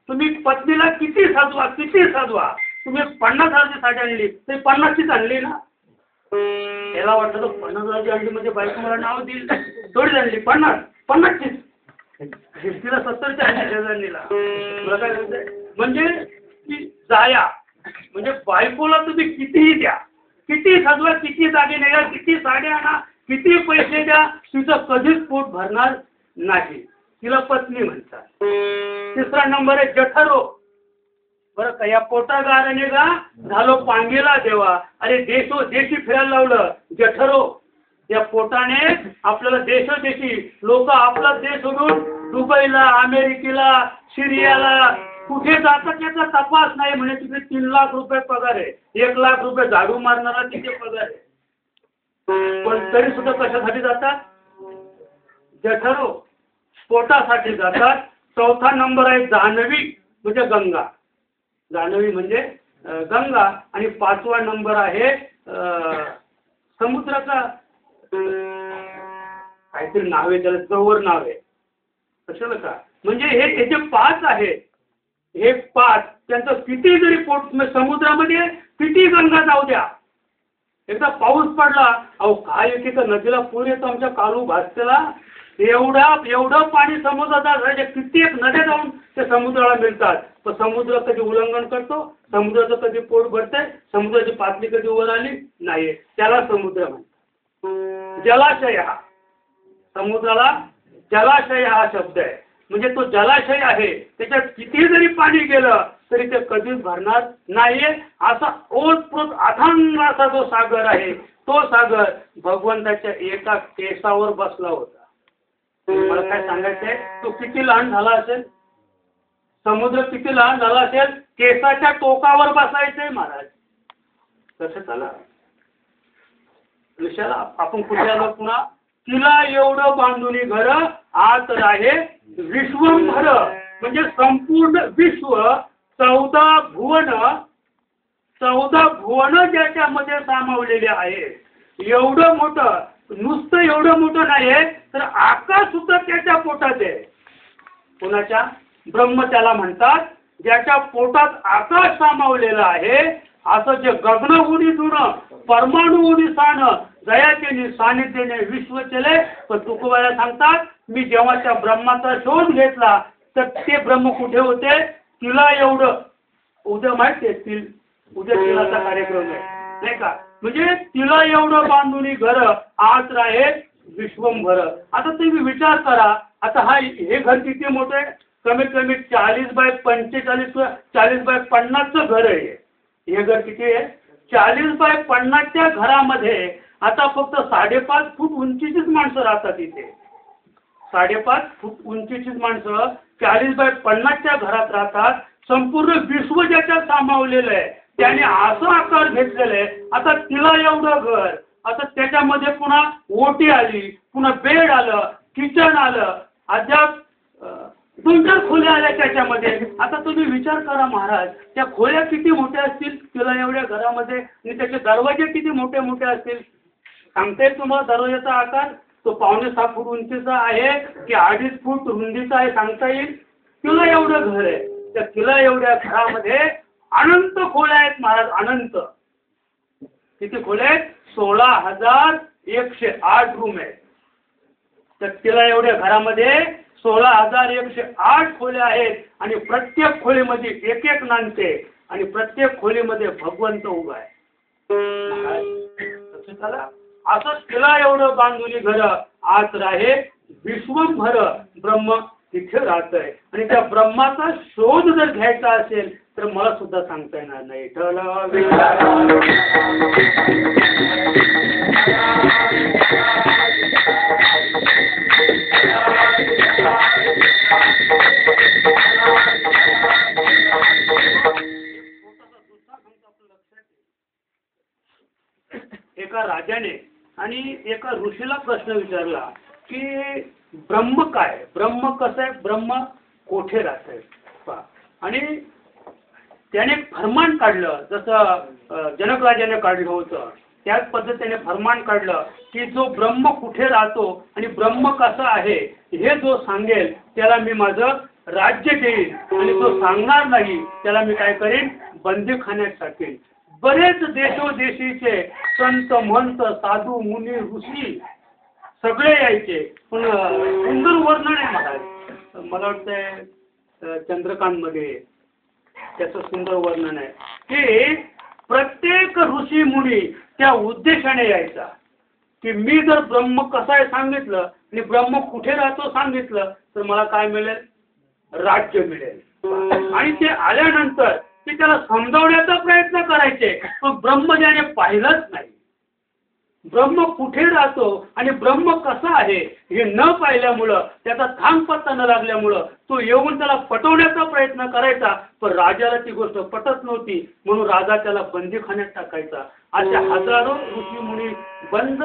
तुम्ही पत्नीला किती सजवा किती सजवा. तुम्ही 50,000ची साडी आणली तरी 50चीच आणली ना. त्याला वाटतं 50,000ची आणली म्हणजे बायको मला नाव देईल. थोडीच आणली 50चीच. तिला 70ची आणली शेजारणीला. म्हणजे ती जाया म्हणजे बायकोला तुम्ही कितीही द्या किती सजवा किती दागिने द्या किती साड्या आणा किती पैसे द्या तिचं कधीच पोट भरणार नाही. तिला पत्नी म्हणतात. 3रा नंबर आहे जठरो. बरं का. या पोटागाराने का झालो पांगीला देवा. अरे देशी फिरायला लावलं. जठरो. या पोटाने आपल्याला देशोदेशी लोक आपला देश सोडून दुबईला अमेरिकेला सिरियाला कुठे जातात याचा तपास नाही. म्हणजे तिथे 3 लाख रुपये पगार आहे. 1 लाख रुपये झाडू मारणारा तिथे पगार आहे. पण तरी सुद्धा कशासाठी जातात? जठरो. पोटासाठी जातात. 4था नंबर आहे जान्हवी म्हणजे गंगा. जान्हवी म्हणजे गंगा. आणि 5वा नंबर आहे समुद्राचा काहीतरी नाव आहे त्याला जवळ नाव आहे. कशाला का म्हणजे हे त्याचे 5 आहे. हे 5 त्यांचं किती जरी पोट समुद्रामध्ये किती गंगा जाऊ द्या. एकदा पाऊस पडला अहो काय येते तर नदीला पूर येतो. आमच्या कालू भासतेला एवढं पाणी समुद्रात कित्येक नद्या जाऊन ते समुद्राला मिळतात. पण समुद्र कधी उल्लंघन करतो, समुद्राचं कधी पोट भरतंय, समुद्राची पातळी कधी वर आली नाही, त्याला समुद्र म्हणतात. जलाशय हा, समुद्राला जलाशय हा शब्द आहे. म्हणजे तो जलाशय आहे, त्याच्यात किती जरी पाणी गेलं तरी ते कधीच भरणार नाहीये. असा ओतप्रोत अथांग असा जो सागर आहे, तो सागर भगवंताच्या एका केसावर बसला होता. मला काय सांगायचंय, तो किती लहान झाला असेल, समुद्र किती लहान झाला असेल, केसाच्या टोकावर बसायचंय महाराज. कसं झालं विषयाला आपण कुठल्या पुन्हा, तिला एवढं बांधून घर आत आहे विश्वंभर, म्हणजे संपूर्ण विश्व 14 भुवन ज्याच्यामध्ये सामावलेले आहे. एवढं मोठं, नुसतं एवढं मोठं नाही तर आकाश सुद्धा त्याच्या पोटात आहे. कोणाच्या? ब्रह्म त्याला म्हणतात, ज्याच्या पोटात आकाश सामावलेलं आहे. असं जे गगन उडी जुनं परमाणु उडी सान जयाचे सानिध्यने विश्व चले. पण तुकोबाला सांगतात, मी जेव्हा त्या ब्रह्माचा शोध घेतला तर ते ब्रह्म कुठे होते? तिला एवढं, उद्या माहिती आहे उद्या तिलाचा कार्यक्रम आहे नाही का, म्हणजे तिला एवढं बांधून घर आत आहे विश्वंभर. आता तुम्ही विचार करा, आता हे घर किती मोठं आहे? कमीत कमी 40 बाय 45, 40 बाय 50चं घर आहे. हे घर किती आहे? 40 बाय 50च्या घरामध्ये आता फक्त 5.5 फूट उंचीचीच माणसं राहतात इथे. 5.5 फूट उंचीचीच माणसं 40 बाय 50च्या घरात राहतात. संपूर्ण विश्व ज्याच्यात सामावलेलं आहे त्याने असं आकार घेतलेलं आहे. आता तिला एवढं घर, आता त्याच्यामध्ये पुन्हा ओटी आली, पुन्हा बेड आलं, किचन आलं, अद्याप 2-4 खोल्या आल्या त्याच्यामध्ये. आता तुम्ही विचार करा महाराज, त्या खोल्या किती मोठ्या असतील तिला एवढ्या घरामध्ये, आणि त्याचे दरवाजे किती मोठे मोठे असतील. सांगता येईल तुम्हाला दरवाजाचा आकार? तो 5.5 फूट उंचीचा आहे की 2.5 फूट रुंदीचा आहे, सांगता येईल? तिला एवढं घर आहे. त्या तिला एवढ्या घरामध्ये अनंत खोल्या आहेत महाराज, अनंत. किती खोल्या आहेत? 16,108 रूम आहेत. तर तिला एवढ्या घरामध्ये 16,108 खोल्या आहेत, आणि प्रत्येक खोलीमध्ये एक एक नांदते, आणि प्रत्येक खोलीमध्ये भगवंत उभा आहे. असं तिला एवढं बांधून घर आत राहे विश्वंभर, ब्रह्म तिथे राहत आहे. आणि त्या ब्रह्माचा शोध जर घ्यायचा असेल तर मला सुद्धा सांगता येणार नाही. एका राजाने आणि एका ऋषीला प्रश्न विचारला की ब्रह्म काय, ब्रह्म कसं आहे, ब्रह्म कोठे राहत आहे. आणि त्याने फरमान काढलं, जसं जनक राजाने काढलं होतं त्याच पद्धतीने फरमान काढलं की जो ब्रह्म कुठे राहतो आणि ब्रह्म कसं आहे हे जो सांगेल त्याला मी माझं राज्य देईन, आणि जो सांगणार नाही त्याला मी काय करेन? बंदीखान्यात टाकेन. बरेच देशोदेशीचे संत महंत साधू मुनी ऋषी सगळे यायचे, पण सुंदर वर्णन आहे महाराज. मला वाटतंय चंद्रकांतमध्ये त्याचं सुंदर वर्णन आहे की प्रत्येक ऋषी मुनी त्या उद्देशाने यायचा की मी जर ब्रह्म कसा आहे सांगितलं आणि ब्रह्म कुठे राहतो सांगितलं तर मला काय मिळेल? राज्य मिळेल. आणि ते आल्यानंतर ते त्याला समजावण्याचा प्रयत्न करायचे, पण ब्रह्म ज्याने पाहिलंच नाही, ब्रह्म कुठे राहतो आणि ब्रह्म कसा आहे हे न पाहिल्यामुळं, त्याचा थांब पत्ता न लागल्यामुळं तो येऊन त्याला पटवण्याचा प्रयत्न करायचा, पण राजाला ती गोष्ट पटत नव्हती, म्हणून राजा त्याला बंदीखान्यात टाकायचा. अशा हजारो ऋषी मुनी बंद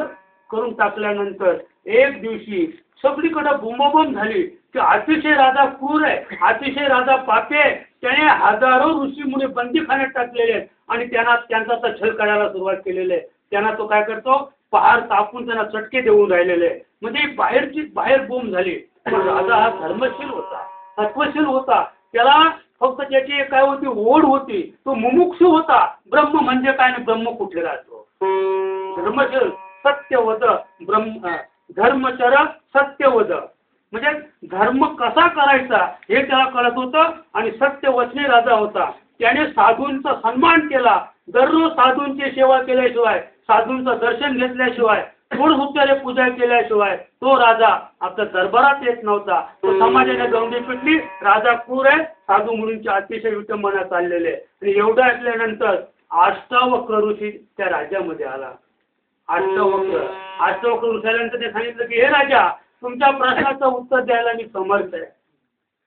करून टाकल्यानंतर एक दिवशी सगळीकडे बोंबाबोंब झाली की अतिशय राजा क्रूर आहे, अतिशय राजा पापी आहे, त्याने हजारो ऋषी मुनी बंदीखान्यात टाकलेले आहेत आणि त्यांचा छल करायला सुरुवात केलेली आहे. त्यांना तो काय करतो? पहार तापून त्यांना चटके देऊन राहिलेले. म्हणजे बाहेर बोंब झाली. पण राजा हा धर्मशील होता, सत्वशील होता. त्याला फक्त त्याची काय होती? ओढ होती. तो मुमुक्षु होता. ब्रह्म म्हणजे काय आणि ब्रह्म कुठे राहतो? धर्मशील, सत्यवद, ब्रह्म धर्मचर सत्यवद, म्हणजे धर्म कसा करायचा हे त्याला कळत होतं आणि सत्यवचनी राजा होता. त्याने साधूंचा सन्मान केला. दररोज साधूंची सेवा केल्याशिवाय, साधूंचं दर्शन घेतल्याशिवाय, गुणहुत्याने पूजा केल्याशिवाय तो राजा आपल्या दरबारात येत नव्हता. तो समाजाने गवंडी पिटली, राजा क्रूर आहे, साधू मुलींची अतिशय विटंबना चाललेले. आणि एवढं ऐकल्यानंतर अष्टावक्र ऋषी त्या राज्यामध्ये आला. अष्टावक्र ऋषाल्यानंतर ते सांगितलं की हे राजा, तुमच्या प्रश्नाचं उत्तर द्यायला मी समर्थ आहे.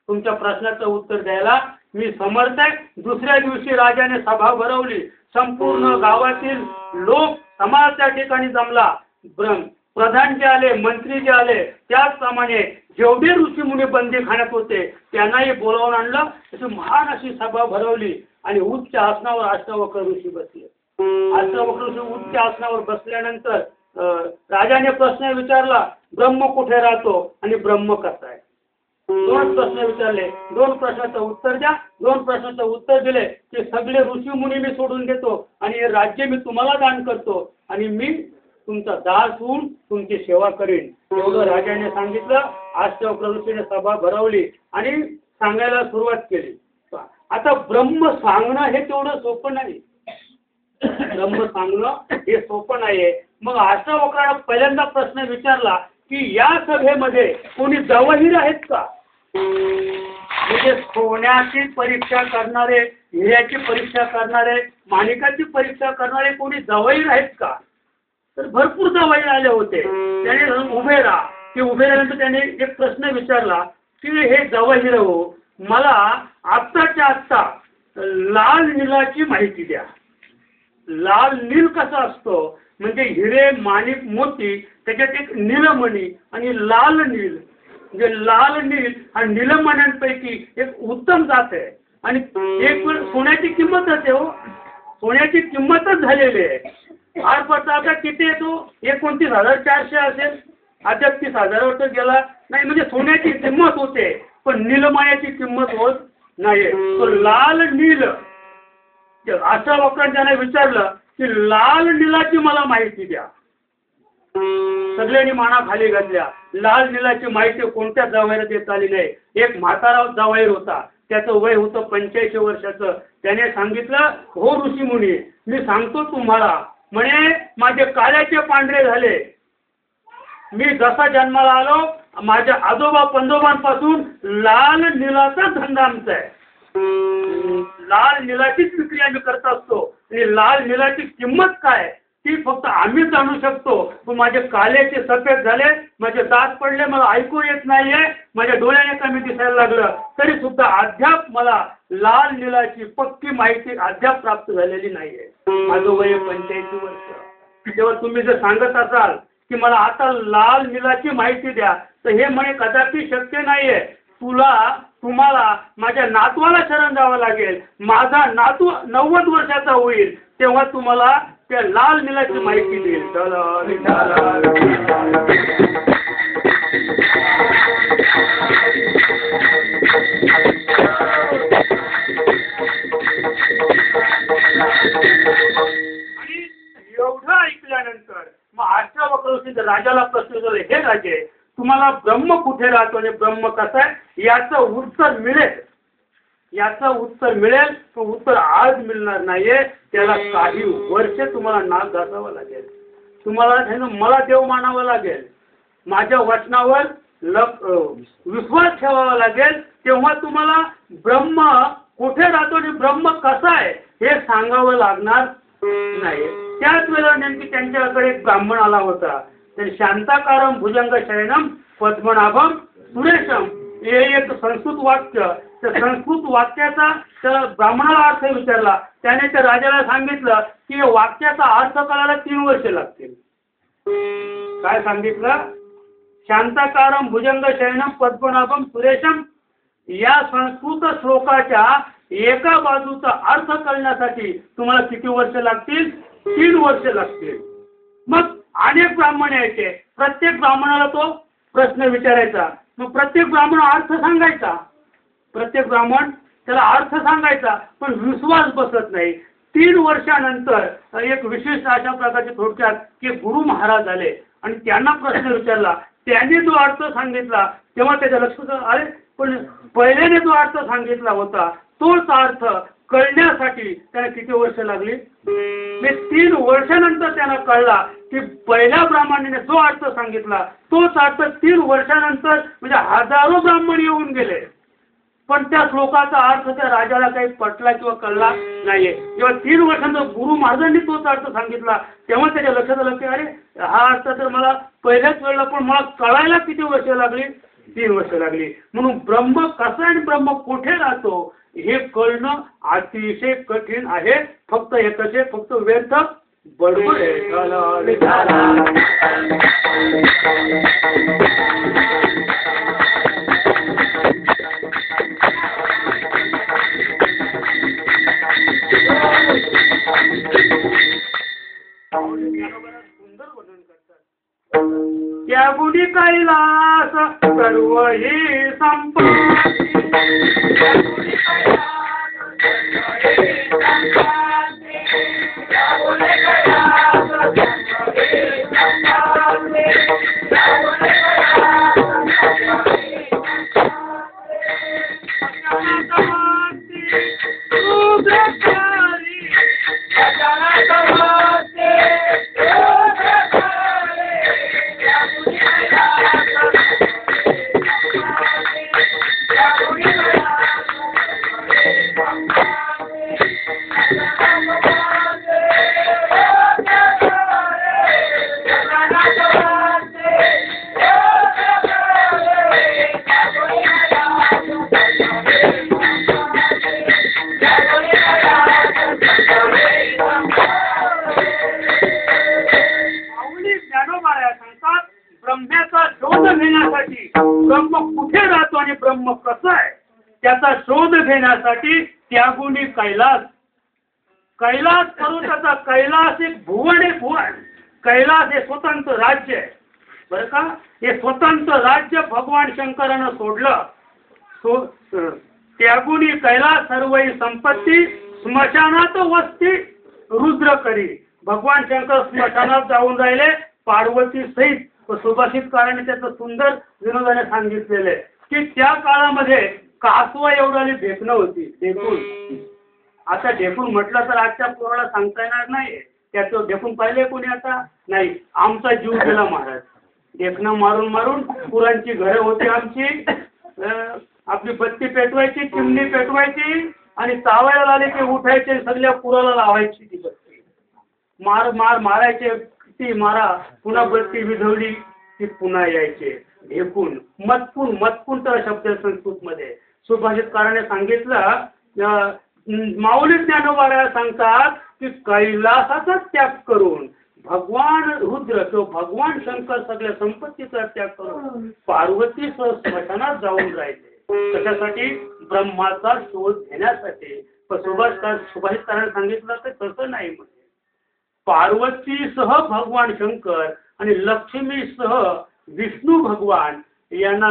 तुमच्या प्रश्नाचं उत्तर द्यायला मी समर्थ आहे. दुसऱ्या दिवशी राजाने सभा भरवली. संपूर्ण गावातील लोक समाज त्या ठिकाणी जमला. प्रधान जे आले, मंत्री जे आले, त्याचप्रमाणे जेवढे ऋषीमुनी बंदीखान्यात होते त्यांनाही बोलावून आणलं. अशी महान अशी सभा भरवली आणि उच्च आसनावर अष्टावक्र ऋषी बसले. अष्टावक्र ऋषी उच्च आसनावर बसल्यानंतर राजाने प्रश्न विचारला, ब्रह्म कुठे राहतो आणि ब्रह्म कसा आहे. दोन प्रश्न विचारले. दोन प्रश्नाचं उत्तर द्या. दोन प्रश्नाचं उत्तर दिले की सगळे ऋषीमुनी मी सोडून देतो आणि हे राज्य मी तुम्हाला दान करतो आणि मी तुमचा दास होऊन तुमची सेवा करेन. एवढं राजाने सांगितलं. अष्टावक्र ऋषीने सभा भरवली आणि सांगायला सुरुवात केली. आता ब्रह्म सांगणं हे तेवढं सोपं नाही. ब्रह्म सांगणं हे सोपं नाहीये. मग अष्टावक्राने पहिल्यांदा प्रश्न विचारला की या सभेमध्ये कोणी जवाहीर आहेत का. म्हणजे सोन्याची परीक्षा करणारे, हिऱ्याची परीक्षा करणारे, माणिकाची परीक्षा करणारे कोणी जवाहीर आहेत का. तर भरपूर जवाहीर आले होते. त्याने उभे राहा की उभे राहिल्यानंतर त्याने एक प्रश्न विचारला की हे जवाहीर हो, मला आत्ताच्या आत्ता लाल नीलाची माहिती द्या. लाल नील कसा असतो म्हणजे हिरे, माणिक, मोती, त्याच्यात एक नीलमणी आणि लाल नील. म्हणजे लाल नील हा नीलमण्यांपैकी एक उत्तम जात आहे आणि एक सोन्याची किंमतच आहे. हो, सोन्याची किंमतच झालेली आहे. आज पडता आता किती येतो, 29,400 असेल, आता 30,000 गेला नाही. म्हणजे सोन्याची किंमत होते पण नीलमण्याची किंमत होत नाही. तो लाल नील, अष्टावक्राने त्याने विचारलं की लाल नीलाची मला माहिती द्या. सगळ्यांनी माना खाली घातल्या. लाल नीलाची माहिती कोणत्या जवाहीरात देता आली नाही. एक म्हातारा जवाहीर होता, त्याचं वय होतं 85 वर्षाचं. त्याने सांगितलं, हो ऋषीमुनी, मी सांगतो तुम्हाला, म्हणे माझे काळ्याचे पांढरे झाले. मी जसा जन्माला आलो माझ्या आजोबा पंजोबांपासून लाल नीलाचा धंदा आमचा आहे. लाल नीलाचीच विक्री आम्ही करत असतो आणि लाल नीलाची किंमत काय ती फक्त आम्ही जाणू शकतो. पण माझे काल्याचे सफेद झाले, माझे दात पडले, मला ऐकू येत नाहीये, माझ्या डोळ्याने कमी दिसायला लागलं, तरी सुद्धा अद्याप मला लाल नीलाची पक्की माहिती अद्याप प्राप्त झालेली नाहीये. माझं वय 85 वर्ष. जेव्हा तुम्ही जर सांगत असाल की मला आता लाल नीलाची माहिती द्या तर हे म्हणे कदापि शक्य नाहीये. तुम्हाला माझ्या नातवाला शरण जावं लागेल. माझा नातू 90 वर्षाचा होईल तेव्हा तुम्हाला त्या लाल नीलाची माहिती देईल. आणि एवढं ऐकल्यानंतर मग अष्टावक्र ऋषी राजाला प्रश्न विचारले, हे राजे, तुम्हाला ब्रह्म कुठे राहतो आणि ब्रह्म कसं आहे याचं उत्तर मिळेल. याचं उत्तर मिळेल. तो उत्तर आज मिळणार नाहीये, त्याला काही वर्ष तुम्हाला नाक घासावं लागेल. तुम्हाला मला देव मानावं लागेल, माझ्या वचनावर विश्वास ठेवावा लागेल. तेव्हा तुम्हाला ब्रह्म कुठे राहतो आणि ब्रह्म कसा आहे हे सांगावं लागणार नाही. त्याच वेळेला नेमकी त्यांच्याकडे एक ब्राह्मण आला होता. शांताकारम भुजंग शयनम पद्मनाभम सुरेशम हे एक संस्कृत वाक्य. त्या संस्कृत वाक्याचा त्या ब्राह्मणाला अर्थ विचारला. त्याने त्या राजाला सांगितलं की वाक्याचा अर्थ कळायला 3 वर्ष लागतील. काय सांगितलं? शांताकारम भुजंग शयनम पद्मनाभम सुरेशम या संस्कृत श्लोकाच्या एका बाजूचा अर्थ कळण्यासाठी तुम्हाला किती वर्ष लागतील? 3 वर्ष लागतील. मग अनेक ब्राह्मण यायचे. प्रत्येक ब्राह्मणाला तो प्रश्न विचारायचा. मग प्रत्येक ब्राह्मण अर्थ सांगायचा. प्रत्येक ब्राह्मण त्याला अर्थ सांगायचा पण विश्वास बसत नाही. 3 वर्षानंतर एक विशेष अशा प्रकारचे थोडक्यात की गुरु महाराज आले आणि त्यांना प्रश्न विचारला, त्यांनी जो अर्थ सांगितला तेव्हा त्याच्या लक्षात आलं, अरे पण पहिल्याने जो अर्थ सांगितला होता तोच अर्थ कळण्यासाठी त्याला किती वर्ष लागली? मी 3 वर्षानंतर त्यांना कळला की पहिल्या ब्राह्मणाने जो अर्थ सांगितला तोच अर्थ 3 वर्षानंतर म्हणजे हजारो ब्राह्मण येऊन गेले, पण त्या श्लोकाचा अर्थ त्या राजाला काही पटला किंवा कळला नाहीये. जेव्हा 3 वर्षानंतर गुरु महाराजांनी तोच अर्थ सांगितला तेव्हा त्याच्या लक्षात आलं की अरे हा अर्थ तर मला पहिल्याच कळला, पण मला कळायला किती वर्ष लागली? 3 वर्ष लागली. म्हणून ब्रह्म कसा आणि ब्रह्म कुठे राहतो हे कळणं अतिशय कठीण आहे. फक्त एकच फक्त व्यर्थ बडबड सुंदर वर्णन करतात. त्या गुणी कैलास सर्व ही संपत्ती, ब्रह्म्याचा शोध घेण्यासाठी ब्रह्म कुठे राहतो आणि ब्रह्म कसं आहे त्याचा शोध घेण्यासाठी त्यागुणी कैलास, कैलास पर्वताचा कैलास एक भुवन आहे. भुवन कैलास हे स्वतंत्र राज्य आहे बरं का. हे स्वतंत्र राज्य भगवान शंकरानं सोडलं. त्यागुणी कैलास सर्वही संपत्ती स्मशानात वस्ती रुद्र करी. भगवान शंकर स्मशानात जाऊन राहिले पार्वती सहित. सुभाषितकाराने त्याचं सुंदर विनोदाने सांगितलेलं आहे की त्या काळामध्ये कासवा एवढी ढेकणं होती. ढेकून, आता ढेकून म्हटलं तर आजच्या पोराला सांगता येणार नाही. त्याचं ढेकून पाहिले कोणी आता नाही. आमचा जीव गेला महाराज. ढेकणं मारून मारून पुरांची घरं होती आमची. आपली बत्ती पेटवायची, चिमणी पेटवायची आणि चावायला आले की उठायचे, सगळ्या पुराला लावायची ती बत्ती. मारायचे, ती मारा, पुन्हा बत्ती विझवली की पुन्हा यायचे. ढेकून, मतपून तर शब्द संस्कृत मध्ये. सुभाषितकाराने सांगितलं, माऊली ज्ञानोबा सांगतात की कैलासाचा त्याग करून भगवान रुद्र किंवा भगवान शंकर सगळ्या संपत्तीचा त्याग करून पार्वती स्मशानात जाऊन राहिले. कशासाठी? ब्रह्माचा शोध घेण्यासाठी. पण सुभाषितकाराने सांगितलं तर तसं नाही. म्हणजे पार्वतीसह भगवान शंकर आणि लक्ष्मीसह विष्णू भगवान यांना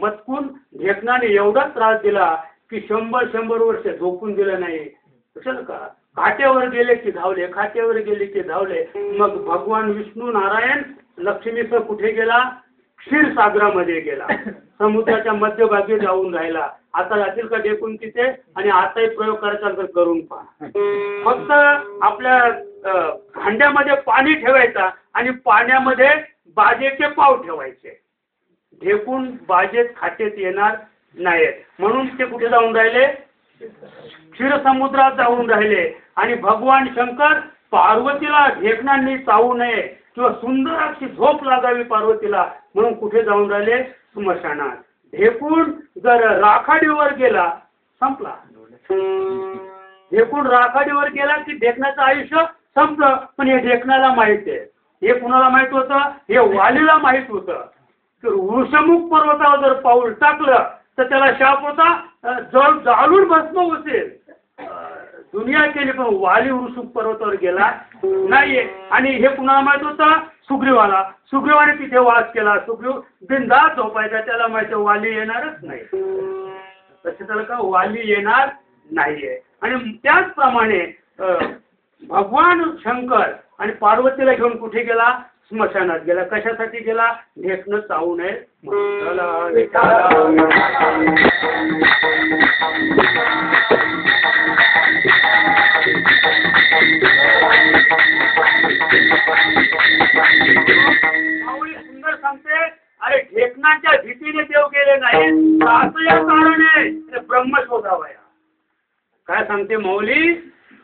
मतकून ढेकणाने एवढा त्रास दिला की 100 वर्ष झोपून दिलं नाही. कशाला का? काट्यावर गेले की धावले, खाट्यावर गेले की धावले. मग भगवान विष्णू नारायण लक्ष्मीसह कुठे गेला? क्षीरसागरामध्ये गेला. समुद्राच्या मध्यभागी जाऊन राहिला. आता जातील का ढेकून तिथे? आणि आताही प्रयोग करायचा तर करून पहा. फक्त आपल्या भांड्यामध्ये पाणी ठेवायचा आणि पाण्यामध्ये बाजेचे पाव ठेवायचे. ढेकून बाजेत खातेत येणार नाहीत. म्हणून ते कुठे जाऊन राहिले? क्षीरसमुद्रात जाऊन राहिले. आणि भगवान शंकर पार्वतीला ढेकणांनी चावू नये किंवा सुंदर अशी झोप लागावी पार्वतीला म्हणून कुठे जाऊन राहिले? स्मशानात. ढेकूण जर राखाडीवर गेला संपला. ढेकूण राखाडीवर गेला की ढेकणाचं आयुष्य संपलं. पण हे ढेकणाला माहित आहे. हे कुणाला माहित होतं? हे वालीला माहित होतं. वृषमुख पर्वतावर जर पाऊल टाकलं तर त्याला शाप होता, जाळून भस्म होतील. दुनिया केली पण वाली वृषमुख पर्वतावर गेला नाहीये. आणि हे कुणाला माहित होतं? सुग्रीवाला. सुग्रीवाने तिथे वास केला. सुग्रीव बिनधास्त झोपायचा. त्याला माहिती वाली येणारच नाही. तसे त्याला का वाली येणार नाहीये. आणि त्याचप्रमाणे भगवान शंकर आणि पार्वतीला घेऊन कुठे गेला? स्मशानात गेला. कशासाठी गेला? ढेकणं चावू नये म्हणून. चला विठ्ठला. माऊली सुंदर सांगते, अरे ढेकणाच्या भीतीने देव गेले नाही, असं या कारण आहे ब्रह्म शोधावया. काय सांगते माऊली?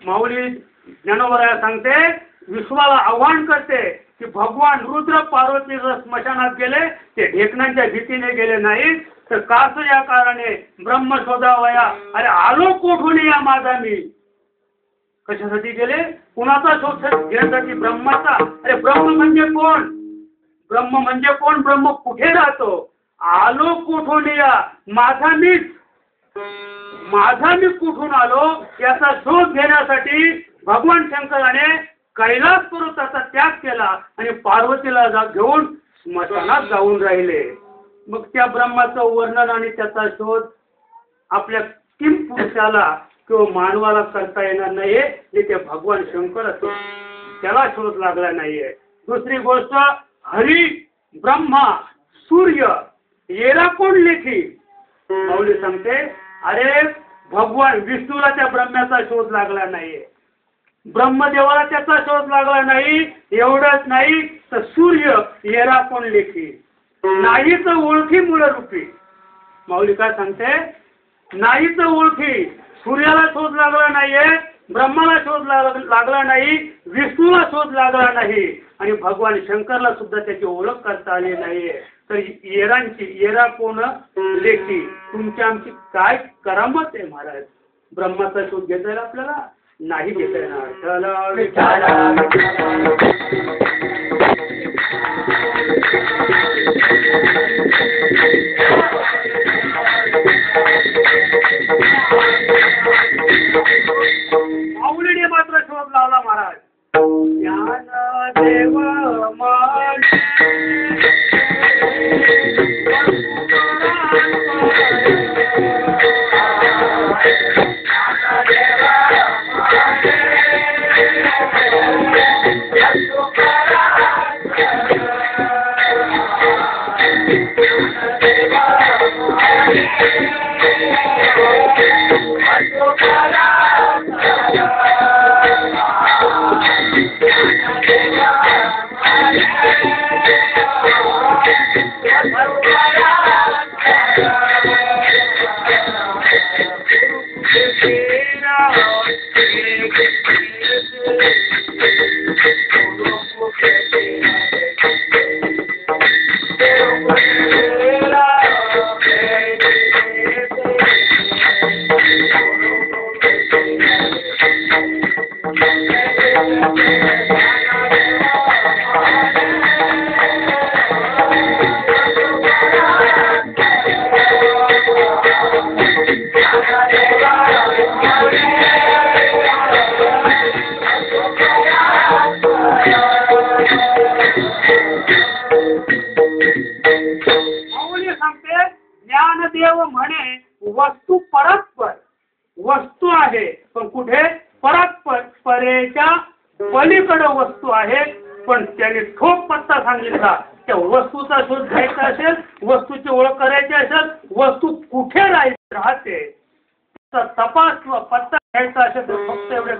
माऊली ज्ञानोबराया सांगते, विश्वाला आव्हान करते की भगवान रुद्र पार्वती स्मशानात गेले, ते ढेकणांच्या भीतीने गेले नाही, तर कास या कारणे ब्रह्म शोधावया. अरे आलो कोठून या माझा मी. कशासाठी गेले? कुणाचा शोध घेण्यासाठी? ब्रह्माचा. अरे ब्रह्म म्हणजे कोण? ब्रह्म म्हणजे कोण? ब्रह्म कुठे राहतो? आलो कुठून या माझा मी. माझा मी कुठून आलो याचा शोध घेण्यासाठी भगवान शंकराने कैलास पर्वताचा त्याग केला आणि पार्वतीला घेऊन स्मशानात जाऊन राहिले. मग त्या ब्रह्माचं वर्णन आणि त्याचा शोध आपल्या किम पुरुषाला किंवा मानवाला करता येणार नाहीये, जे ते भगवान शंकर असतो त्याला शोध लागला नाहीये. दुसरी गोष्ट, हरी, ब्रह्मा, सूर्य येरा कोण लेखी. माऊली सांगते, अरे भगवान विष्णूला त्या ब्रह्म्याचा शोध लागला नाहीये, ब्रह्मदेवाला त्याचा शोध लागला नाही. एवढंच नाही तर सूर्य येरा कोण लेखी, नाही तर ओळखी मूळ रूपी. माऊली काय सांगते? नाही तर ओळखी. सूर्याला शोध लागला नाहीये, ब्रह्माला शोध लागला नाही, विष्णूला शोध लागला नाही आणि भगवान शंकरला सुद्धा त्याची ओळख करता आली नाहीये. तर येरा कोण लेखी. तुमची आमची काय करामत आहे महाराज. ब्रह्माचा शोध घेता येईल आपल्याला? नाही घेता येणार. चला विठ्ठला. माऊलीने मात्र शोध लावला महाराज. ज्ञान देव मान ज्ञानदेव म्हणे वस्तू परस्पर. वस्तू आहे पण कुठे? परस्पर. परेच्या पलीकडे वस्तू आहे, पण त्याने ठोक पत्ता सांगितला. त्या वस्तूचा शोध घ्यायचा असेल, वस्तूची ओळख करायची असेल, वस्तू कुठे राहते तपास पत्ता घ्यायचा असेल तर फक्त एवढे